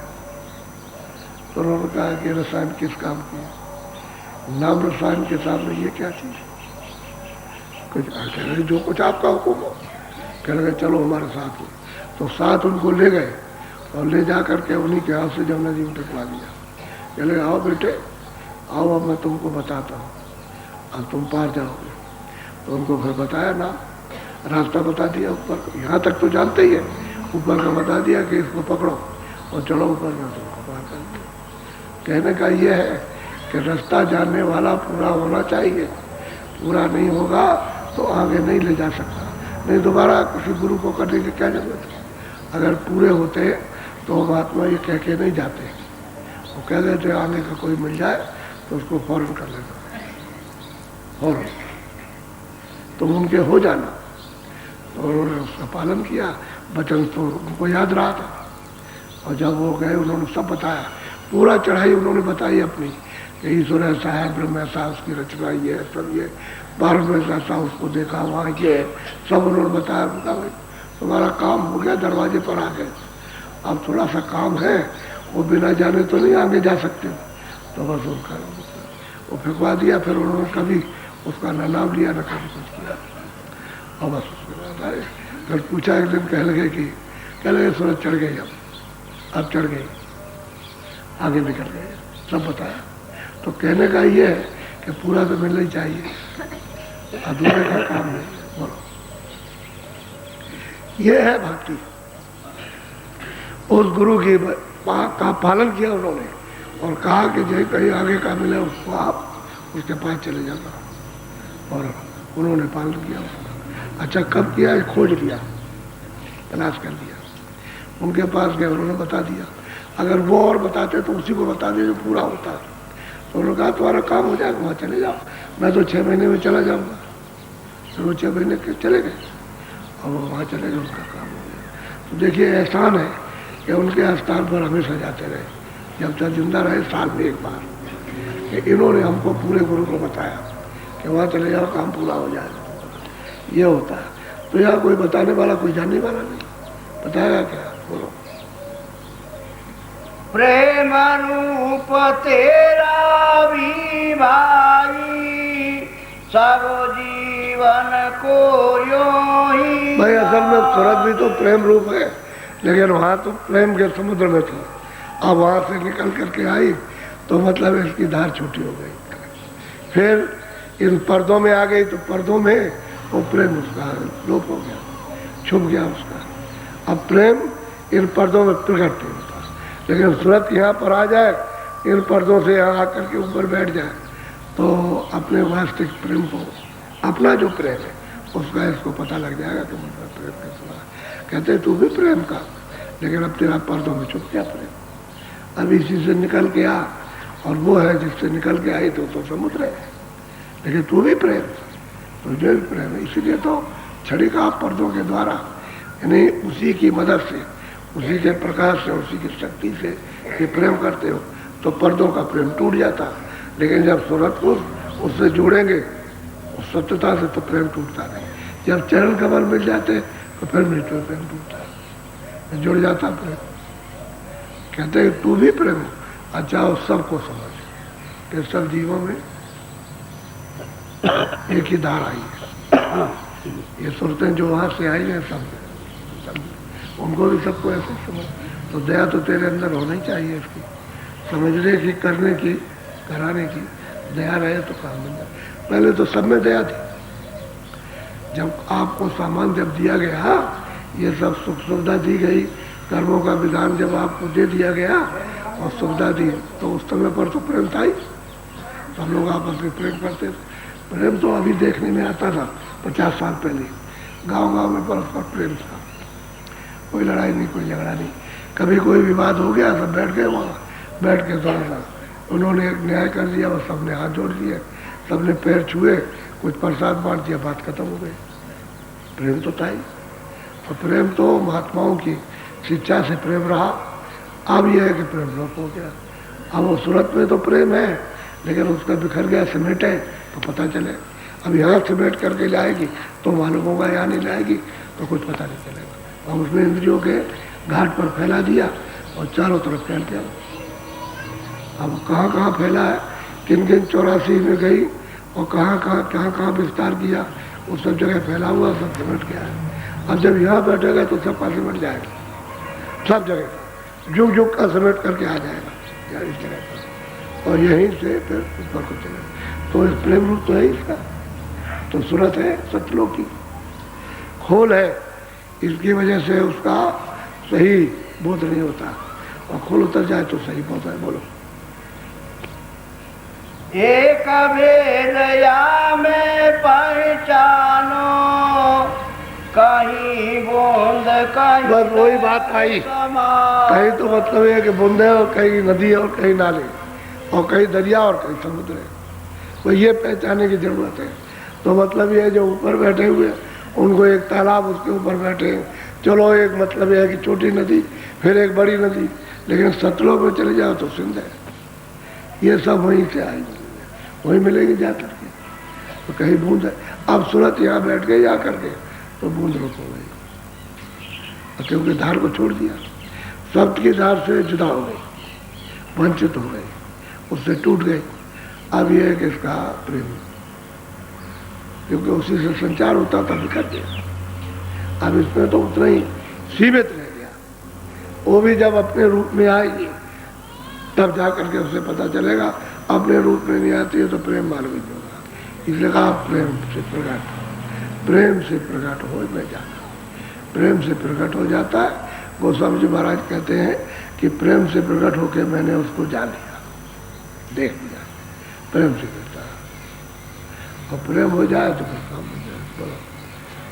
तो उन्होंने कहा कि रसायन किस काम की है? नाम रसायन के सामने ये क्या चीज़? कुछ कह रहे जो कुछ आपका हुक्म हो। कह लगे चलो हमारे साथ। तो साथ उनको ले गए और ले जा करके उन्हीं के हाथ से जमुना जी में टकरा दिया। कह लगे आओ बेटे आओ, अब मैं तुमको बताता हूँ, अब तुम पार जाओगे। तो उनको फिर बताया ना, रास्ता बता दिया ऊपर, यहाँ तक तो जानते ही है, ऊपर का बता दिया कि इसको पकड़ो और चलो ऊपर में, तुमको पार कर दो। कहने का ये है कि रास्ता जानने वाला पूरा होना चाहिए, पूरा नहीं होगा तो आगे नहीं ले जा सकता। नहीं दोबारा किसी गुरु को करने की क्या जरूरत है? अगर पूरे होते तो महात्मा ये कह के नहीं जाते, वो कह देते आगे का कोई मिल जाए तो उसको फौरन कर लेना, फौरन तुम उनके हो जाना। तो उन्होंने उसका पालन किया, वचन तो उनको याद रहा था। और जब वो गए उन्होंने सब बताया, पूरा चढ़ाई उन्होंने बताई अपनी कि ईश्वर ऐसा है, ब्रह्म ऐसा, उसकी रचना ये है, सब ये, भारत में ऐसा उसको देखा, वहाँ ये सब उन्होंने बताया। उनका भाई तुम्हारा काम हो गया, दरवाजे पर आ गए, अब थोड़ा सा काम है, वो बिना जाने तो नहीं आगे जा सकते। तो बस उनका वो फेंकवा दिया। फिर उन्होंने कभी उसका न नाम लिया न कभी कुछ किया, और बस उसके बाद आए। फिर पूछा एक दिन, कह लगे सूरज चढ़ गई, अब चढ़ गई। आगे निकल गए, सब बताया। तो कहने का ये है कि पूरा तो मिलना ही चाहिए, अधूरे का काम नहीं। बोलो, ये है भक्ति। उस गुरु की का पालन किया उन्होंने और कहा कि जो कहीं आगे का मिले उसको आप उसके पास चले जाना, और उन्होंने पालन किया उसका। अच्छा, कब किया? खोज लिया, तलाश कर लिया, उनके पास गए, उन्होंने बता दिया। अगर वो और बताते तो उसी को बता दिया जो पूरा होता। तो उन्होंने कहा तुम्हारा काम हो जाएगा, वहाँ चले जाओ, मैं तो 6 महीने में चला जाऊँगा। तो वो 6 महीने के चले गए और वो वहाँ चले गए, उनका काम हो गया। तो देखिए, एहसान है कि उनके स्थान पर हमेशा जाते रहे, जब तक जिंदा रहे, साल में एक बार। कि इन्होंने हमको पूरे गुरु को बताया कि वहाँ चले जाओ, काम पूरा हो जाएगा। ये होता है। तो यहाँ कोई बताने वाला, कोई जानने वाला नहीं, बताएगा क्या? बोलो। प्रेम रूप तेरा भी भाई, सब जीवन को यूं ही। भाई असल में सूरत भी तो प्रेम रूप है, लेकिन वहाँ तो प्रेम के समुद्र में थी। अब वहाँ से निकल करके आई तो मतलब इसकी धार छोटी हो गई। फिर इन पर्दों में आ गई तो पर्दों में वो प्रेम उसका लोप हो गया, छुप गया उसका। अब प्रेम इन पर्दों में प्रकट नहीं होता, लेकिन सूरत यहाँ पर आ जाए, इन पर्दों से यहाँ आकर के ऊपर बैठ जाए, तो अपने वास्तविक प्रेम को, अपना जो प्रेम है उसका इसको पता लग जाएगा कि मतलब प्रेम कैसा है। कहते तू भी प्रेम का, लेकिन अब तेरा पर्दों में छुप गया प्रेम। अब इसी से निकल के आ, और वो है जिससे निकल के आई तो समुद्र है, लेकिन तू भी प्रेम, तुझे भी प्रेम है। इसीलिए तो छड़ी का पर्दों के द्वारा, यानी उसी की मदद से, उसी के प्रकाश से, उसी की शक्ति से ये प्रेम करते हो तो पर्दों का प्रेम टूट जाता। लेकिन जब सूरत को उससे जोड़ेंगे, उस सत्यता से, तो प्रेम टूटता नहीं। जब चरण कमल मिल जाते तो फिर नहीं तो प्रेम टूटता, जुड़ जाता प्रेम। कहते हैं तू भी प्रेम। अच्छा, उस सबको समझ कि सब जीवों में एक ही धार आई है। ये सुरतें जो वहाँ से आई हैं सब उनको भी सबको ऐसे समझ। तो दया तो तेरे अंदर होनी चाहिए, इसकी समझने की, करने की, कराने की। दया रहे तो काम बन जाए। पहले तो सब में दया थी। जब आपको सामान जब दिया गया, ये सब सुख सुविधा दी गई, कर्मों का विधान जब आपको दे दिया गया और सुविधा दी, तो उस समय पर तो प्रेम था ही। सब लोग आपस में प्रेम करते थे। प्रेम तो अभी देखने में आता था 50 साल पहले, गांव-गांव में परस्पर प्रेम था, कोई लड़ाई नहीं, कोई झगड़ा नहीं। कभी कोई विवाद हो गया, सब बैठ गए वहाँ, बैठ के थोड़ा सा उन्होंने एक न्याय कर दिया, और सबने हाथ जोड़ दिए, सबने पैर छुए, कुछ प्रसाद बांट दिया, बात खत्म हो गई। प्रेम तो था ही। और प्रेम तो महात्माओं की शिक्षा से प्रेम रहा। अब यह है कि प्रेम लोप हो गया। अब वो सूरत में तो प्रेम है, लेकिन उसका बिखर गया, समेटे तो पता चले। अब यहाँ समेट करके लाएगी तो मालूम होगा, यहाँ नहीं लाएगी तो कुछ पता नहीं चलेगा। और उसने इंद्रियों के घाट पर फैला दिया और चारों तरफ फैल गया। अब कहाँ कहाँ फैला है, किन किन 84 में गई और कहाँ विस्तार किया, वो सब जगह फैला हुआ, सब समेट गया है। अब जब यहाँ बैठेगा तो सब का समेट जाएगा, सब जगह जुग जुग का समेट करके आ जाएगा यार इस जगह पर, और यहीं से फिर ऊपर को चलेगा। तो इस प्रेम रूप तो है इसका। तो सूरत है सतलोक की, खोल है, इसकी वजह से उसका सही बोध नहीं होता, और खोल उतर जाए तो सही बोध है। बोलो। एक भेदया में पहचानो, कहीं बूंद कहीं, बस वही बात आई। कहीं तो मतलब ये कि बूंदे और कहीं नदी और कहीं नाले, और कहीं दरिया और कहीं समुद्र है। तो ये पहचानने की जरूरत है। तो मतलब ये जो ऊपर बैठे हुए, उनको एक तालाब, उसके ऊपर बैठे, चलो एक मतलब यह है कि छोटी नदी, फिर एक बड़ी नदी, लेकिन सतलोक में चले जाओ तो सिंध है। ये सब वहीं से आएंगे, वहीं मिलेगी जा करके। तो कहीं बूंद है। अब सूरत यहाँ बैठ गई आकर के तो बूंद रुक हो गई, क्योंकि धार को छोड़ दिया, शब्द की धार से जुदा हो गई, वंचित हो गई, उससे टूट गई। अब यह है कि इसका प्रेम, क्योंकि उसी से संचार होता था, बिखर गया। अब इसमें तो उतना ही सीमित रह गया। वो भी जब अपने रूप में आएगी तब जा करके उसे पता चलेगा। अपने रूप में नहीं आती है तो प्रेम मालूम ही नहीं होगा। इसलिए कहा प्रेम से प्रकट हो मैं जाता, प्रेम से प्रकट हो जाता है। गोस्वामी जी महाराज कहते हैं कि प्रेम से प्रकट होकर मैंने उसको जान लिया, देख लिया, प्रेम से करता है। और प्रेम हो जाए तो फिर काम हो जाए। बोलो,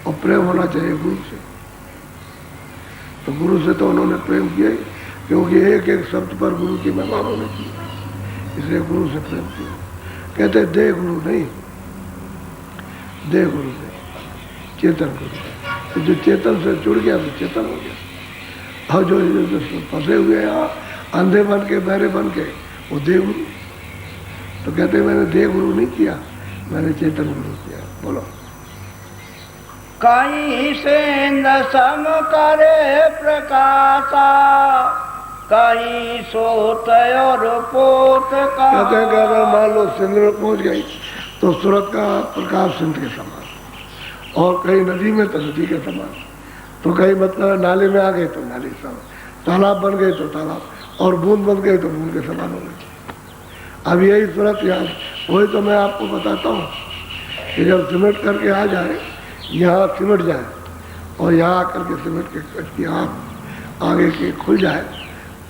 और प्रेम होना चाहिए गुरु से। तो गुरु से तो उन्होंने प्रेम किया ही, क्योंकि एक एक शब्द पर गुरु की महिमा उन्होंने की, इसलिए गुरु से प्रेम किया। कहते दे गुरु नहीं, दे गुरु नहीं, चेतन गुरु। तो जो चेतन से जुड़ गया तो चेतन हो गया। और जो फंसे हुए यहाँ अंधे बन के बहरे बन के वो दे गुरु। तो कहते मैंने दे गुरु नहीं किया, मैंने चेतन गुरु किया। बोलो, कहीं से न सम करे प्रकाशा, कहीं सोत और पोत का। कहते हैं कि अगर मान लो सिंध में पहुंच गई तो सूरत का प्रकाश सिंध के समान, और कहीं नदी में तो नदी के समान, तो कहीं मतलब नाले में आ गए तो नाले के समान, तालाब बन गए तो तालाब, और बूंद बन गए तो बूंद के समान हो गए। अब यही सूरत यहाँ, वही तो मैं आपको बताता हूँ कि जब सिमट करके आ जाए, यहाँ सिमट जाए और यहाँ आकर के सिमट के आँख आगे के खुल जाए,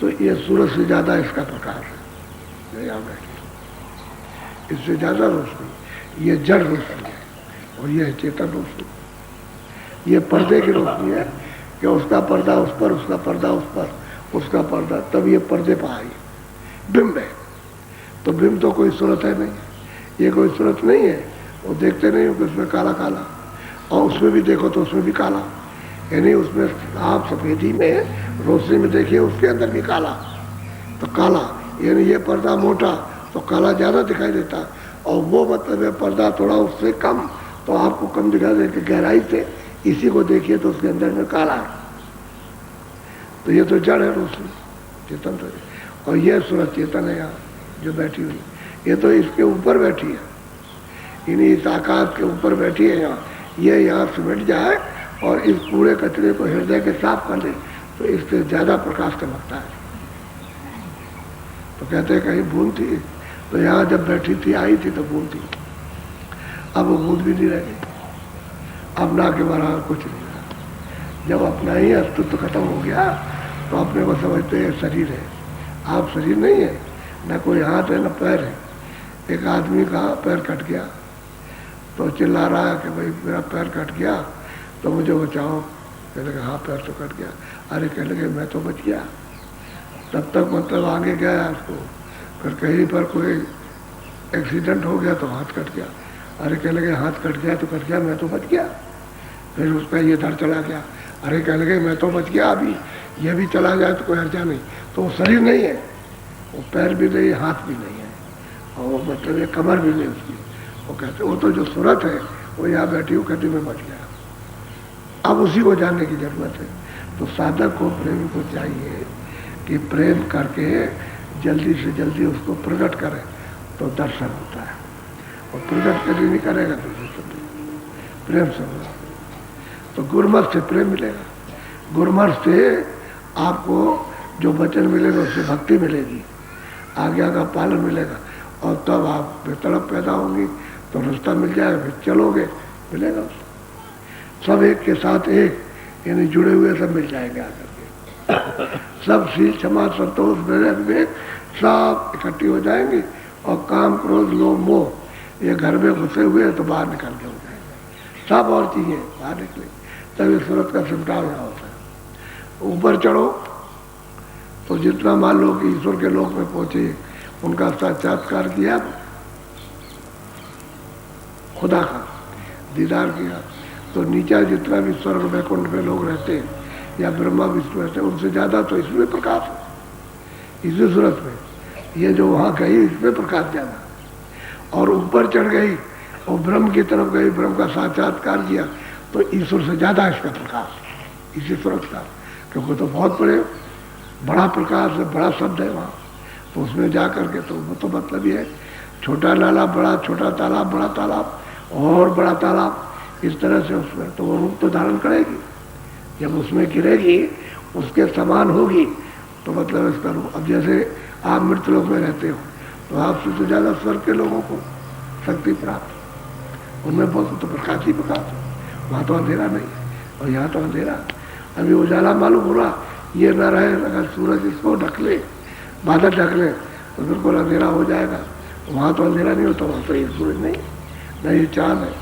तो ये सूरज से ज़्यादा इसका प्रकाश है। यहाँ बैठे इससे ज़्यादा रोशनी, ये जड़ रोशनी है और ये चेतन रोशनी। ये पर्दे की रोशनी है कि उसका पर्दा उस पर, उसका पर्दा उस पर, उसका पर्दा, तब ये पर्दे पर आई बिंब है। तो बिंब तो कोई सूरत है नहीं, ये कोई सूरत नहीं है। वो देखते नहीं हो कि उसमें काला काला, और उसमें भी देखो तो उसमें भी काला, यानी उसमें आप सफेदी में रोशनी में देखिए उसके अंदर भी काला, तो काला यानी ये पर्दा मोटा तो काला ज़्यादा दिखाई देता, और वो मतलब है पर्दा थोड़ा उससे कम तो आपको कम दिखाई देती गहराई से। इसी को देखिए तो उसके अंदर में काला है। तो ये तो जड़ है रोशनी, चेतन तो है। और ये सूरज चेतन है यहाँ जो बैठी हुई, ये तो इसके ऊपर बैठी है, इन्हीं इस आकाश के ऊपर बैठी है यहाँ। ये यहाँ सिमट जाए और इस पूरे कचरे को हृदय के साफ कर दे तो इससे ज़्यादा प्रकाश चमकता है। तो कहते हैं कहीं बूंद थी, तो यहाँ जब बैठी थी आई थी तो बूंद थी, अब वो बूंद भी नहीं रह गई, अब ना के बराबर कुछ नहीं रहा। जब अपना ही अस्तित्व खत्म हो गया तो अपने को समझते हैं शरीर है। आप शरीर नहीं है, न कोई हाथ है न पैर है। एक आदमी का पैर कट गया तो चिल्ला रहा है कि भाई मेरा पैर कट गया तो मुझे बचाओ। कहने लगे हाँ पैर तो कट गया। अरे कहने लगे मैं तो बच गया। तब तक मतलब आगे गया उसको, फिर कहीं पर कोई एक्सीडेंट हो गया तो हाथ कट गया। अरे कहने लगे हाथ कट गया तो कट गया, मैं तो बच गया। फिर उसका ये डर चला गया। अरे कहने लगे मैं तो बच गया, अभी ये भी चला जाए तो कोई हर्जा नहीं। तो वो शरीर नहीं है, वो पैर भी नहीं, हाथ भी नहीं है, और वो मतलब ये कमर भी नहीं उसकी। वो कहते वो तो जो सूरत है वो यहाँ बैठी हूँ, कहती मैं बच गया। अब उसी को जानने की जरूरत है। तो साधक को, प्रेमी को चाहिए कि प्रेम करके जल्दी से जल्दी उसको प्रकट करे तो दर्शन होता है, और प्रकट कभी नहीं करेगा तो प्रेम से होगा। तो गुरमत से प्रेम मिलेगा, गुरमत से आपको जो वचन मिलेगा उससे भक्ति मिलेगी, आज्ञा का पालन मिलेगा, और तब आप बेतड़प पैदा होंगी तो रास्ता मिल जाएगा, फिर चलोगे मिलेगा। सब एक के साथ एक, यानी जुड़े हुए सब मिल जाएंगे आकर के। सब शील क्षमा संतोष विवेक सब इकट्ठी हो जाएंगी, और काम क्रोध लोभ मोह ये घर में घुसे हुए हैं तो बाहर निकल के हो जाएंगे। सब और चीजें बाहर निकलेंगी, तभी सूरत का सिमटाव यहाँ होता है। ऊपर चढ़ो तो जितना मान लो कि ईश्वर के लोक में पहुंचे, उनका साक्षात्कार किया, खुदा का दीदार किया, तो नीचा जितना भी स्वर्ग वैकुंठ में लोग रहते हैं या ब्रह्मा विष्णु रहते हैं, उनसे ज़्यादा तो इसमें प्रकाश है, इसी सूरत में। ये जो वहाँ गई इसमें प्रकाश ज़्यादा, और ऊपर चढ़ गई और ब्रह्म की तरफ गई, ब्रह्म का साक्षात्कार किया, तो ईश्वर से ज़्यादा इसका प्रकाश इसी सूरत का, क्योंकि तो बहुत बड़ा प्रकाश है, बड़ा शब्द है वहाँ। तो उसमें जा करके तो वो तो मतलब ये है, छोटा नाला बड़ा, छोटा तालाब बड़ा तालाब, और बड़ा तालाब, इस तरह से उसमें तो वो रूप तो धारण करेगी। जब उसमें गिरेगी उसके समान होगी तो मतलब इसका रूप। अब जैसे आप मृतलोक में रहते हो तो आपसे तो ज्यादा स्वर्ग के लोगों को शक्ति प्राप्त, उनमें बहुत तो प्रकाश ही प्रकाश है, वहां तो अंधेरा नहीं है और यहाँ तो अंधेरा। अभी उजाला मालूम हो रहा, ये न रहे, अगर सूरज इसको ढक ले, बादल ढक ले तो बिल्कुल अंधेरा हो जाएगा। वहां तो अंधेरा नहीं होता, वहां तो ये सूरज नहीं, न ये चांद है,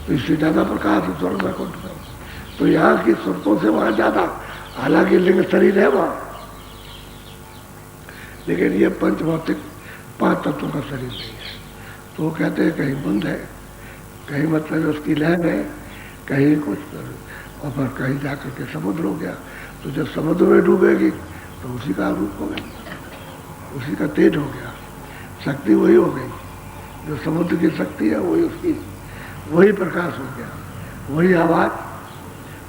तो इससे ज्यादा प्रकाश है स्वर्ग में कुंठ में। तो यहाँ की स्वर्गों से वहां ज्यादा, हालांकि लिंग शरीर है वहां, लेकिन ये पंच भौतिक 5 तत्वों का शरीर नहीं है। तो वो कहते हैं कहीं बुंद है, कहीं मतलब उसकी लहर है, कहीं कुछ, और फिर कहीं जाकर के समुद्र हो गया। तो जब समुद्र में डूबेगी तो उसी का रूप हो गया, उसी का तेज हो गया, शक्ति वही हो गई, जो समुद्र की शक्ति है वही उसकी, वही प्रकाश हो गया, वही आवाज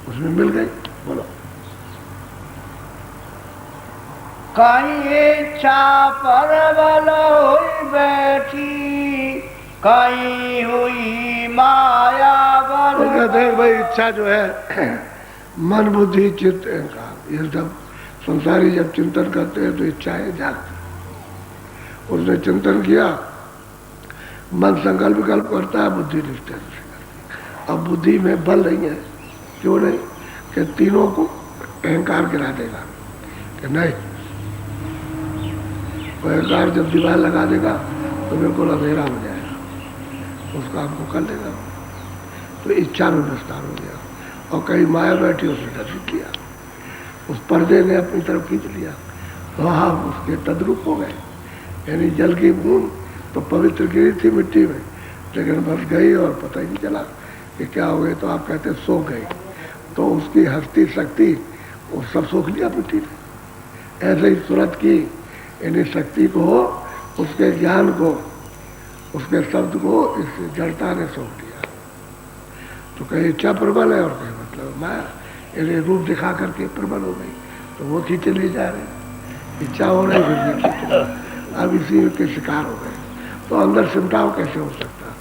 उसमें मिल गई। बोलो। कहीं इच्छा पर बल हुई बैठी, कहीं हुई माया बल। तो कहते हैं भाई इच्छा जो है मन बुद्धि चित्त अहंकार, ये सब संसारी जब चिंतन करते हैं तो इच्छाएं जागती। उसने चिंतन किया, मन संकल्प विकल्प करता है, बुद्धि निष्ठा से करती है। अब बुद्धि में बल नहीं है, क्यों नहीं, कि तीनों को अहंकार गिरा देगा कि नहीं, अहंकार जब दीवार लगा देगा तो बिल्कुल अंधेरा हो जाएगा, उस काम को कर लेगा। तो इच्छा में विस्तार हो गया और कहीं माया बैठी उसने दर्शित किया, उस पर्दे ने अपनी तरफ खींच लिया तो आप उसके तद्रूप हो गए। यानी जल की बूंद तो पवित्र गिरी थी मिट्टी में, लेकिन बस गई और पता ही नहीं चला कि क्या हो गई। तो आप कहते सो गई, तो उसकी हस्ती शक्ति वो सब सोख लिया मिट्टी ने। ऐसे ही सूरत की यानी शक्ति को, उसके ज्ञान को, उसके शब्द को इस जड़ता ने सौंप दिया। तो कहीं इच्छा प्रबल है और कहीं मतलब माया, यानी रूप दिखा करके प्रबल हो गई तो वो खींचे ले जा रहे, इच्छा हो रही फिर भी खींच रहे, अब इसी के शिकार हो गए। तो अंदर सिमटाव कैसे हो सकता,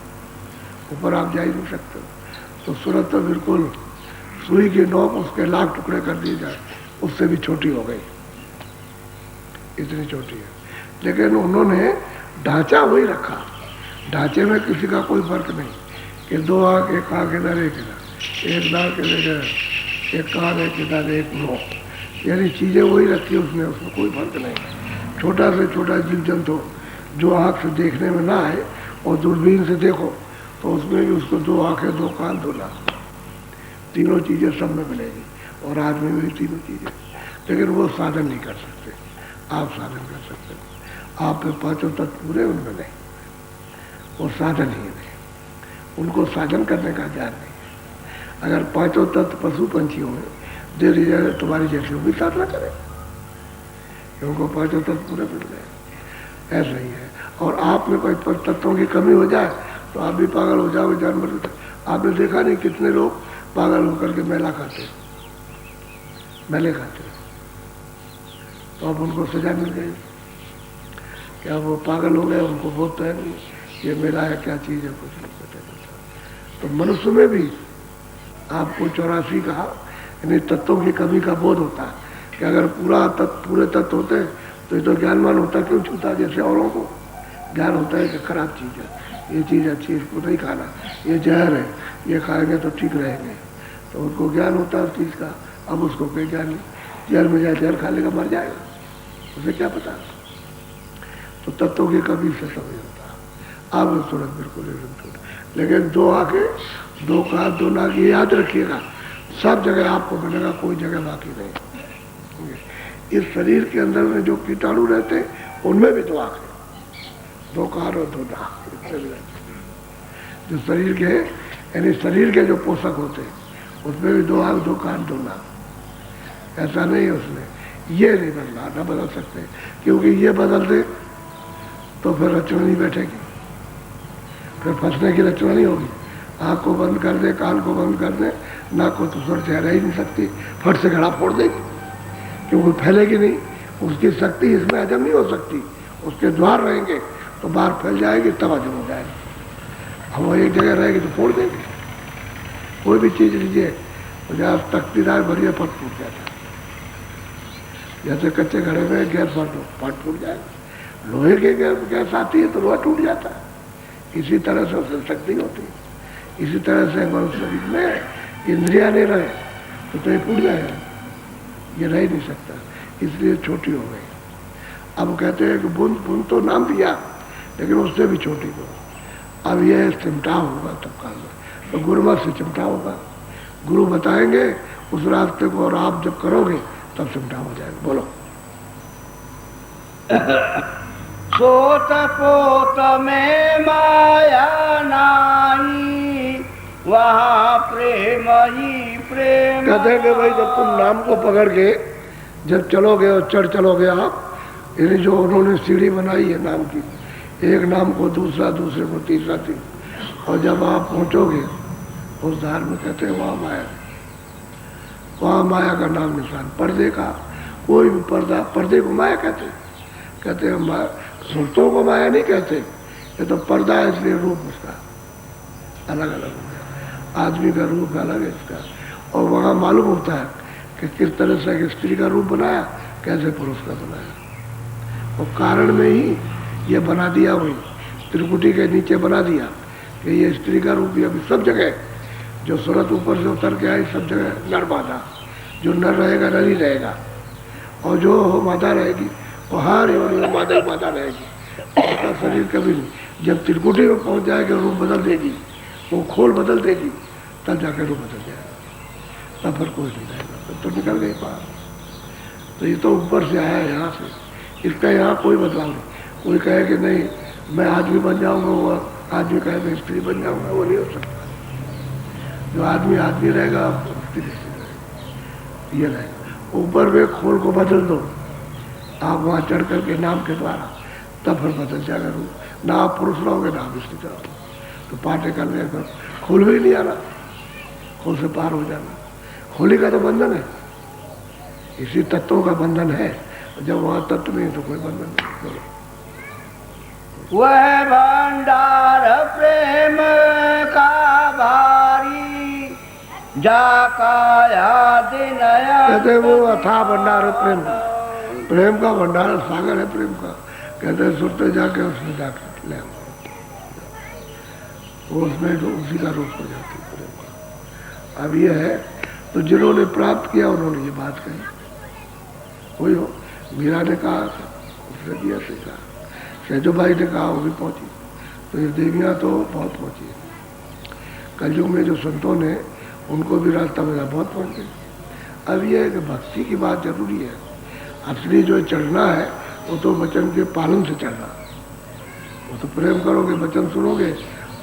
ऊपर आप जा ही नहीं सकते। तो सूरत तो बिल्कुल सुई की नोक उसके लाख टुकड़े कर दिए जाए, उससे भी छोटी हो गई, इतनी छोटी है। लेकिन उन्होंने ढांचा वही रखा, ढांचे में किसी का कोई फर्क नहीं कि 2 आंख, एक आंख इधर, एक इधर, एक नाक इधर, एक कान एक इधर, एक मुंह, यानी चीजें वही रखी उसने, उसमें कोई फर्क नहीं। छोटा से छोटा जीव जंतु जो आंख से देखने में ना आए और दूरबीन से देखो तो उसमें भी उसको 2 आंखें, 2 कान, 2 नाक, तीनों चीजें सब में मिलेगी। और आदमी में भी तीनों चीजें, लेकिन वो साधन नहीं कर सकते, आप साधन कर सकते हो। आप में 5 तत्व पूरे, उनमें नहीं, वो साधन ही नहीं, उनको साधन करने का ज्ञान नहीं है। अगर 5 तत्व पशु पंछियों में दे दी जाए तुम्हारी जैसे वो भी साधना करें, उनको 5 तत्व पूरे मिल गए, ऐसा ही है। और आप में कोई तत्वों की कमी हो जाए तो आप भी पागल हो जाओगे, जानवर। आपने देखा नहीं कितने लोग पागल होकर के मेला खाते, मेले खाते, तो अब उनको सजा मिल गई। क्या वो पागल हो गए, उनको बोलते हैं नहीं ये मेला है, क्या चीज़ है, कुछ नहीं पता। तो मनुष्य में भी आपको 84 का यानी तत्वों की कमी का बोध होता है कि अगर पूरे तत्व होते तो ये तो ज्ञानवान होता, क्यों छूता। जैसे औरों को ज्ञान होता है कि खराब चीज़ है, ये चीज़ अच्छी, इसको नहीं खाना, ये जहर है, ये खाएंगे तो ठीक रहेंगे, तो उनको ज्ञान होता है उस चीज़ का। अब उसको कोई ज्ञान नहीं, जहर में जाए जहर खा लेगा, मर जाएगा, उसे क्या पता। तो तत्वों की कमी से समझ होता। अब सूरत बिल्कुल एकदम, लेकिन 2 आंखें, 2 कान, 2 नाक, ये याद रखिएगा, सब जगह आपको मिलेगा, कोई जगह बाकी नहीं। इस शरीर के अंदर में जो कीटाणु रहते हैं उनमें भी 2 आंखें, 2 कान और 2 नाक, जो शरीर के यानी शरीर के जो पोषक होते हैं उसमें भी 2 आंख, 2 कान, 2 नाक। ऐसा नहीं है उसने ये नहीं बदला, न बदल सकते, क्योंकि ये बदल दे तो फिर रचना नहीं बैठेगी, फिर फंसने की रचना नहीं होगी। आँख को बंद कर दे, कान को बंद कर दे, नाक को तो स्वर से रह ही नहीं सकती, फट से घड़ा फोड़ देगी, क्योंकि फैलेगी नहीं, उसकी शक्ति इसमें हजम नहीं हो सकती। उसके द्वार रहेंगे तो बाहर फैल जाएगी, तब हजम हो जाएगी। हम वो एक जगह रहेगी तो फोड़ देंगे। कोई भी चीज़ लीजिए तो जहाँ तख्तीदार बढ़िया फट फूट जाता है, जैसे कच्चे घड़े में गैस फट फूट जाएगा। लोहे के गैस आती है तो लोहा टूट जाता है, इसी तरह से उससे शक्ति होती है। इसी तरह से मनुष्य शरीर में इंद्रिया नहीं रहे तो ये टूट जाएगा, ये रह नहीं सकता, इसलिए छोटी हो गई। अब कहते हैं कि बूंद बूंद तो नाम दिया लेकिन उससे भी छोटी को। अब यह चिमटा होगा तब काल में, तो गुरुमत से चिमटा होगा, गुरु बताएंगे उस रास्ते को और आप जब करोगे तब चिमटा हो जाएगा। बोलो। सोत पोत में माया नाही, वहाँ प्रेम ही प्रेम। कहते हैं कि भाई जब तुम नाम को पकड़ के जब चलोगे और चढ़ चलोगे आप, यानी जो उन्होंने सीढ़ी बनाई है नाम की, एक नाम को दूसरा, दूसरे को तीसरा, और जब आप पहुंचोगे उस धार में, कहते हैं वहाँ माया, वहाँ माया का नाम निशान, पर्दे का कोई भी पर्दा, पर्दे को माया कहते हैं। कहते हैं सुरतों को माया नहीं कहते, ये तो पर्दा है, इसलिए रूप उसका अलग अलग हो गया, आदमी का रूप अलग है इसका। और वहाँ मालूम होता है कि किस तरह से स्त्री का रूप बनाया, कैसे पुरुष का बनाया, और कारण में ही ये बना दिया, वही त्रिकुटी के नीचे बना दिया कि ये स्त्री का रूप भी। अभी सब जगह जो सूरत ऊपर से उतर के आई, सब जगह नर मादा, जो नर रहेगा नर ही रहेगा, और जो मादा रहेगी वो हर मादा ही मादा रहेगी, उसका शरीर कभी नहीं। जब त्रिकुटी में पहुंच जाएगा रूप बदल देगी, वो खोल बदल देगी, तब जाकर रूप बदल जाएगा, तब फिर कोई नहीं रहेगा, तब तो निकल गई बाहर। तो ये तो ऊपर से आया है, यहाँ से, इसका यहाँ कोई बदलाव नहीं। कोई कहे कि नहीं मैं आदमी बन जाऊंगा, वो आदमी कहे मैं स्त्री बन जाऊंगा, वो नहीं हो सकता। जो आदमी आदमी रहेगा, स्त्री रहेगा, ये रहेगा। ऊपर में खोल को बदल दो आप वहाँ चढ़ करके नाम के द्वारा, तब फिर बदल जाएगा रूप। ना आप पुरुष रहोगे ना आप स्त्री रहोगे, तो पाटे करने पर खोल भी नहीं आना, खोल से पार हो जाना। होली का तो बंधन है, इसी तत्वों का बंधन है, जब वहाँ तत्व नहीं तो कोई बंधन नहीं। वह भंडार प्रेम का भारी, जाका याद नया। कहते वो अथाह भंडार है प्रेम का, प्रेम का भंडार सागर है प्रेम का। कहते हैं सुनते जाके उसमें जाके ले, वो उसमें उसी का रूप हो जाती है प्रेम का। अब ये है तो जिन्होंने प्राप्त किया उन्होंने ये बात कही, वही हो। मीरा ने कहा, उसने दिया से कहा, सहजोबाई ने कहा, वो भी पहुंची। तो ये देवियाँ तो बहुत पहुंची है। कलयुग में जो संतों ने, उनको भी रास्ता मिला, बहुत पहुंच गए। अब ये है कि भक्ति की बात जरूरी है। असली जो चढ़ना है वो तो वचन के पालन से चढ़ना, वो तो प्रेम करोगे, वचन सुनोगे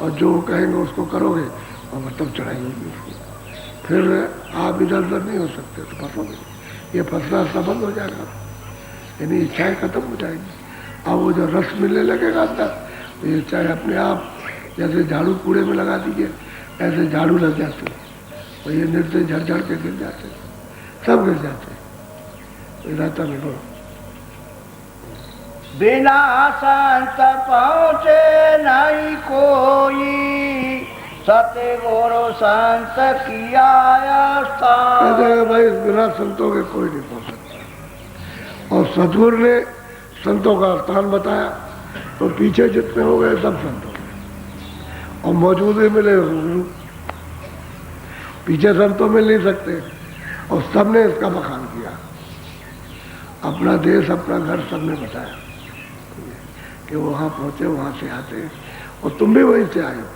और जो कहेंगे उसको करोगे, और तब चढ़ाई होगी उसकी। फिर आप इधर उधर नहीं हो सकते, तो फंसोगे। ये फंसना बंद हो जाएगा, यानी इच्छाएं खत्म हो जाएगी। अब वो जो रस मिलने लगेगा अंदर, तो ये चाहे अपने आप जैसे झाड़ू कूड़े में लगा दीजिए, ऐसे झाड़ू लग जाते, और ये निर्दय झड़ झड़ के गिर जाते, सब गिर जाते, तो रहता नहीं। बोलो। बिना संत पहुँचे नहीं कोई, सतगुरु संत किया स्थान। कहते भाई बिना संतों के कोई नहीं पहुँच सकता, और सतगुरु ने संतों का स्थान बताया, तो पीछे जितने हो गए सब संत हो गए, और मौजूद ही मिले गुरु। पीछे संत तो मिल नहीं सकते, और सबने इसका बखान किया। अपना देश, अपना घर सबने बताया कि वहाँ पहुँचे, वहाँ से आते, और तुम भी वहीं से आए हो,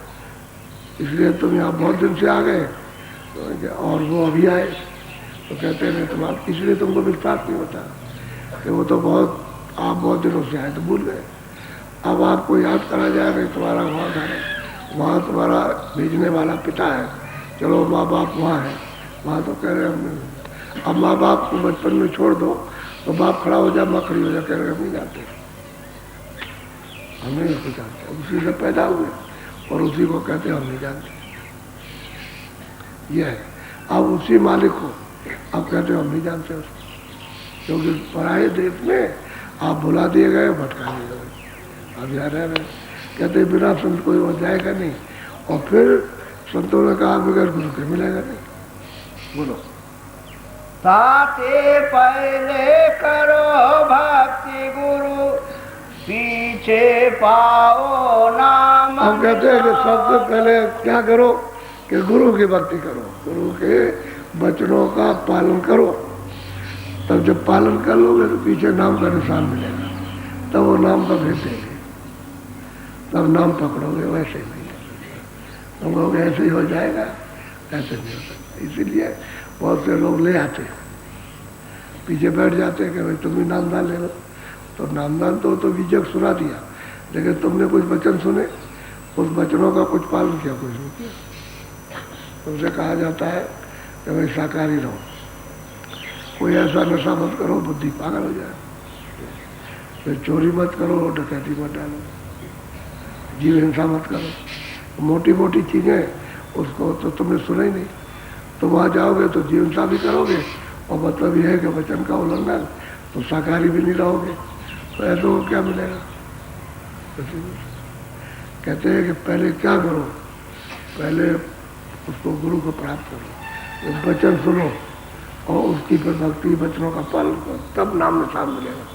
इसलिए तुम यहाँ बहुत दिन से आ गए, और वो अभी आए, तो कहते हैं तुम्हारा, इसलिए तुमको विश्वास नहीं होता कि वो तो बहुत, आप बहुत दिनों से आए तो भूल गए। अब आपको याद करा जाएगा, तुम्हारा वहाँ घर है, वहाँ तुम्हारा भेजने वाला पिता है, चलो माँ बाप वहाँ है, वहाँ तो कह रहे हमने। अब माँ बाप को बचपन में छोड़ दो तो बाप खड़ा हो जाए, माँ खड़ी हो जाए, कह रहे हम नहीं जानते, हम नहीं जानते, उसी से पैदा हुए और उसी को कहते हम नहीं जानते। यह है, अब उसी मालिक को अब कहते हम नहीं जानते उसको, क्योंकि पराये देश में आप भुला दिए गए, भटका दिए गए। अब यहाँ रह रहे, कहते बिना संत कोई वो जाएगा नहीं, और फिर संतों ने कहा बगैर गुरु के मिलेगा नहीं। बोलो। ताते पहले करो भक्ति गुरु, पीछे पाओ नाम। हम कहते हैं कि सबसे पहले क्या करो कि गुरु की भक्ति करो, गुरु के वचनों का पालन करो। तब जब पालन कर लोगे तो पीछे नाम का निशान मिलेगा, तब वो नाम का भेद देंगे, तब नाम पकड़ोगे। वैसे नहीं तुम लोग ऐसे ही हो जाएगा, ऐसे नहीं हो सकता। इसीलिए बहुत से लोग ले आते हैं, पीछे बैठ जाते हैं कि भाई तुम भी नामदान ले लो। तो नामदान तो बीजक सुना दिया, लेकिन तुमने कुछ वचन सुने, उस वचनों का कुछ पालन किया, कुछ नहीं किया। तुमसे कहा जाता है कि भाई शाकाहारी रहो, कोई ऐसा नशा मत करो बुद्धि पागल हो जाए, फिर चोरी मत करो, डकैती मत डालो, जीव हिंसा मत करो। मोटी मोटी चीज़ें उसको तो तुमने सुना ही नहीं। तुम वहाँ जाओगे तो जीव हिंसा भी करोगे, और मतलब यह है कि वचन का उल्लंघन, तो शाकाहारी भी नहीं रहोगे, तो ऐसे को क्या मिलेगा। कहते हैं कि पहले क्या करो, पहले उसको गुरु को प्राप्त करो, वचन सुनो और उसकी फिर भक्ति वचनों का पालन करो, तब नाम निशान मिलेगा,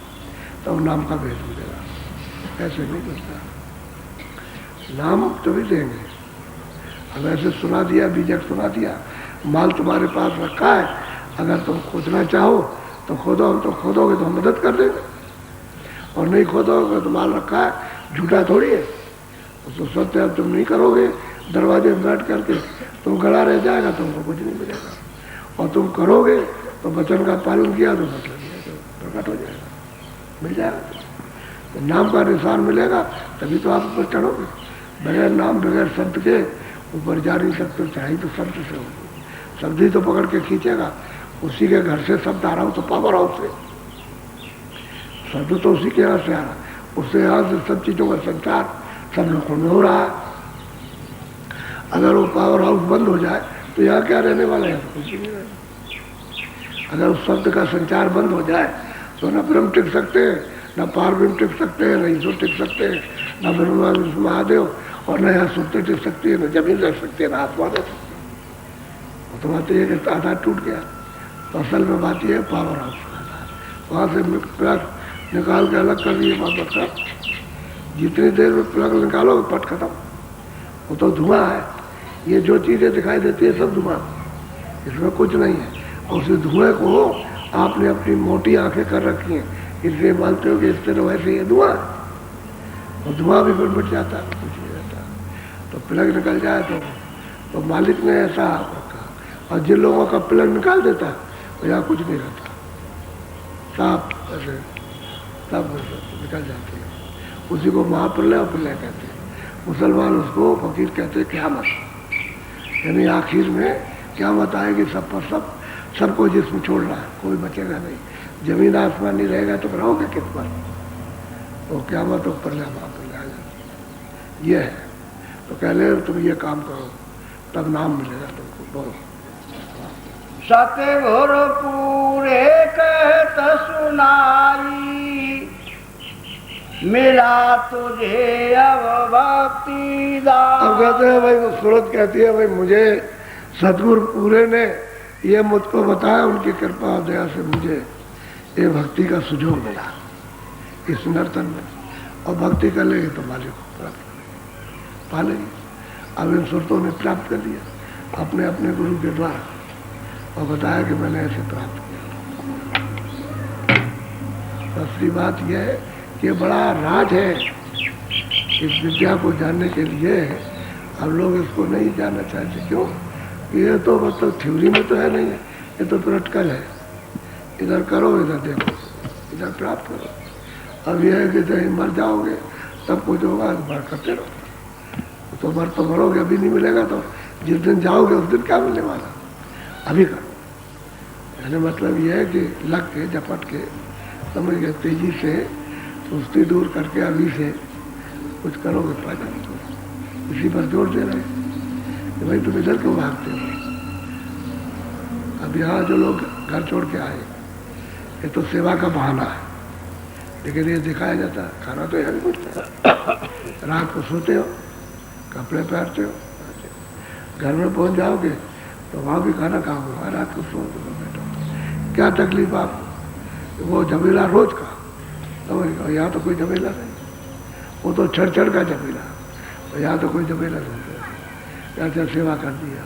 तब नाम का भेद मिलेगा। ऐसे नहीं करता, नाम तभी देंगे। अब ऐसे सुना दिया, बीजक सुना दिया, माल तुम्हारे पास रखा है, अगर तुम खोदना चाहो तो खोदो, हम तो खोदोगे तो हम मदद कर देंगे, और नहीं खोदोगे तो माल रखा है, झूठा थोड़ी है, तो सत्य अब तुम नहीं करोगे, दरवाजे में बैठ करके तुम खड़ा रह जाएगा, तुमको कुछ नहीं मिलेगा। और तुम करोगे तो वचन का पालन किया तो मतलब प्रकट हो जाएगा, मिल जाएगा। तो नाम का निशान मिलेगा तभी तो आप ऊपर चढ़ोगे। बगैर नाम बगैर शब्द के ऊपर जा नहीं सकते, चढ़ाई तो शब्द से होगी, शब्द ही तो पकड़ के खींचेगा। उसी के घर से शब्द आ रहा हो तो पावर हाउस से शब्द तो उसी के यहाँ से आ रहा, उससे यहाँ से सब चीज़ों का संचार सब लोगों में हो रहा है। अगर वो पावर हाउस बंद हो जाए तो यहाँ क्या रहने वाला है, तो कुछ भी नहीं रहेगा। अगर उस शब्द का संचार बंद हो जाए तो न ब्रह्म टिक सकते हैं, न पारब्रह्म टिक सकते हैं, न ईश्वर टिक सकते हैं, न ब्रह्मा विष्णु महादेव, और न यहाँ सुरते टिक सकती है, न जमीन रह सकती है, न आसमान रह सकती है। तो बात यह कि आधार टूट गया। तो असल में बात यह है पावर हाउस का, वहाँ से प्लग निकाल के अलग कर दिए वापस का। जितनी देर में प्लग निकालोगे पट खत्म, वो तो धुआं है। ये जो चीज़ें दिखाई देती है सब धुआं, इसमें कुछ नहीं है। और उस धुएं को आपने अपनी मोटी आंखें कर रखी हैं, इसलिए मानते हो कि इस तरह वैसे ये धुआं है, और धुआं भी फिर मिट जाता है, कुछ नहीं रहता। तो प्लग निकल जाए तो मालिक ने ऐसा रखा, और जिन लोगों का प्लग निकाल देता है तो यहाँ कुछ नहीं रहता, साफ ऐसे सब निकल जाते हैं। उसी को महाप्रलय और प्रलय कहते हैं। मुसलमान उसको फकीर कहते हैं क़यामत, यानी आखिर में क़यामत आएगी, सब पर सबको जिस्म छोड़ रहा है, कोई बचेगा नहीं, जमीन आसमान नहीं रहेगा तो रहोगे किस पर। तो क़यामत और प्रलय महाप्रलय आ जाती है। ये है, तो कह ले तुम ये काम करो तब नाम मिलेगा तुमको। बोलो। सतगुर पूरे कहत सुनाई, मिला तुझे अब भक्ति दान। अब कहते हैं भाई, वो सूरत कहती है भाई मुझे सतगुरु पूरे ने ये मुझको बताया, उनकी कृपा और दया से मुझे ये भक्ति का सुजोग मिला इस नर्तन में, और भक्ति कर लेगी तो मालिक को प्राप्त करेगी, पा लेगी। अब इन सुरतों ने प्राप्त कर लिया अपने अपने गुरु के द्वारा, और बताया कि मैंने ऐसे प्राप्त किया। दूसरी बात यह है कि ये बड़ा राज है, इस विद्या को जानने के लिए अब लोग इसको नहीं जानना चाहते। क्यों? ये तो मतलब थ्योरी में तो है नहीं है, ये तो प्रैक्टिकल है। इधर करो, इधर देखो, इधर प्राप्त करो। अब यह है कि जब मर जाओगे तब कुछ होगा, बार करते रहो। तो मरोगे, अभी नहीं मिलेगा, तो जिस दिन जाओगे उस दिन क्या मिलने वाला, अभी करो। यानी मतलब यह है कि लग के झपट के समझ गए, तेजी से सुस्ती दूर करके अभी से कुछ करोगे फायदा नहीं। इसी पर जोर दे रहे कि भाई तुम इधर क्यों भागते हो। अब यहाँ जो लोग घर छोड़ के आए, ये तो सेवा का बहाना है, लेकिन ये दिखाया जाता है खाना तो यहाँ भी मिलता है। रात को सोते हो, कपड़े पहनते हो, घर में पहुँच जाओगे तो वहाँ भी खाना खाओगे, रात को सो बैठो, क्या तकलीफ आपको। वो झमेला रोज का, तो यहाँ तो कोई झमेला नहीं। वो तो छड़ छड़ का जमीला, तो यहाँ तो कोई जमीला नहीं, यहाँ सेवा कर दिया,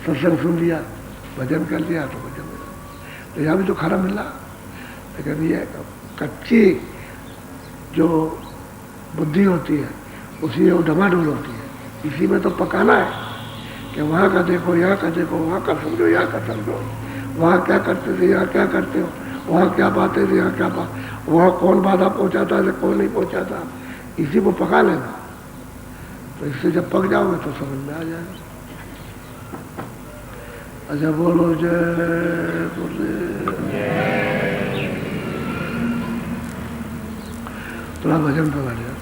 सत्संग सुन लिया, भजन कर लिया तो भजन मिला। तो यहाँ भी तो खाना मिला, लेकिन ये कच्ची जो बुद्धि होती है उसी में वो डमाडोल होती है। इसी में तो पकाना है कि वहाँ का देखो, यहाँ का देखो, वहाँ का समझो, यहाँ का समझो, वहाँ क्या करते थे, यहाँ क्या करते हो, वहाँ क्या बातें थी, यहाँ क्या बात, वहाँ कौन बाधा पहुँचाता है, कौन नहीं पहुँचाता, इसी को पका लेना। तो इससे जब पक जाओगे तो समझ में आ जाएगा। अच्छा बोलो जय गुरुदेव। थोड़ा भजन पे बैठ जाओ।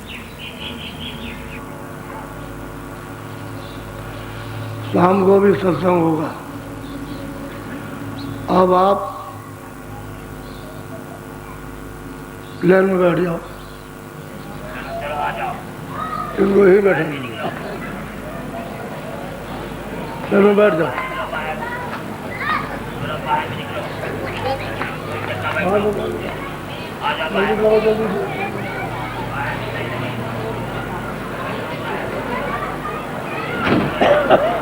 शाम को भी सत्संग होगा। अब आप प्लेन में बैठ जाओ, इनको ही बैठेंगे, प्लेन में बैठ जाओ। जल्दी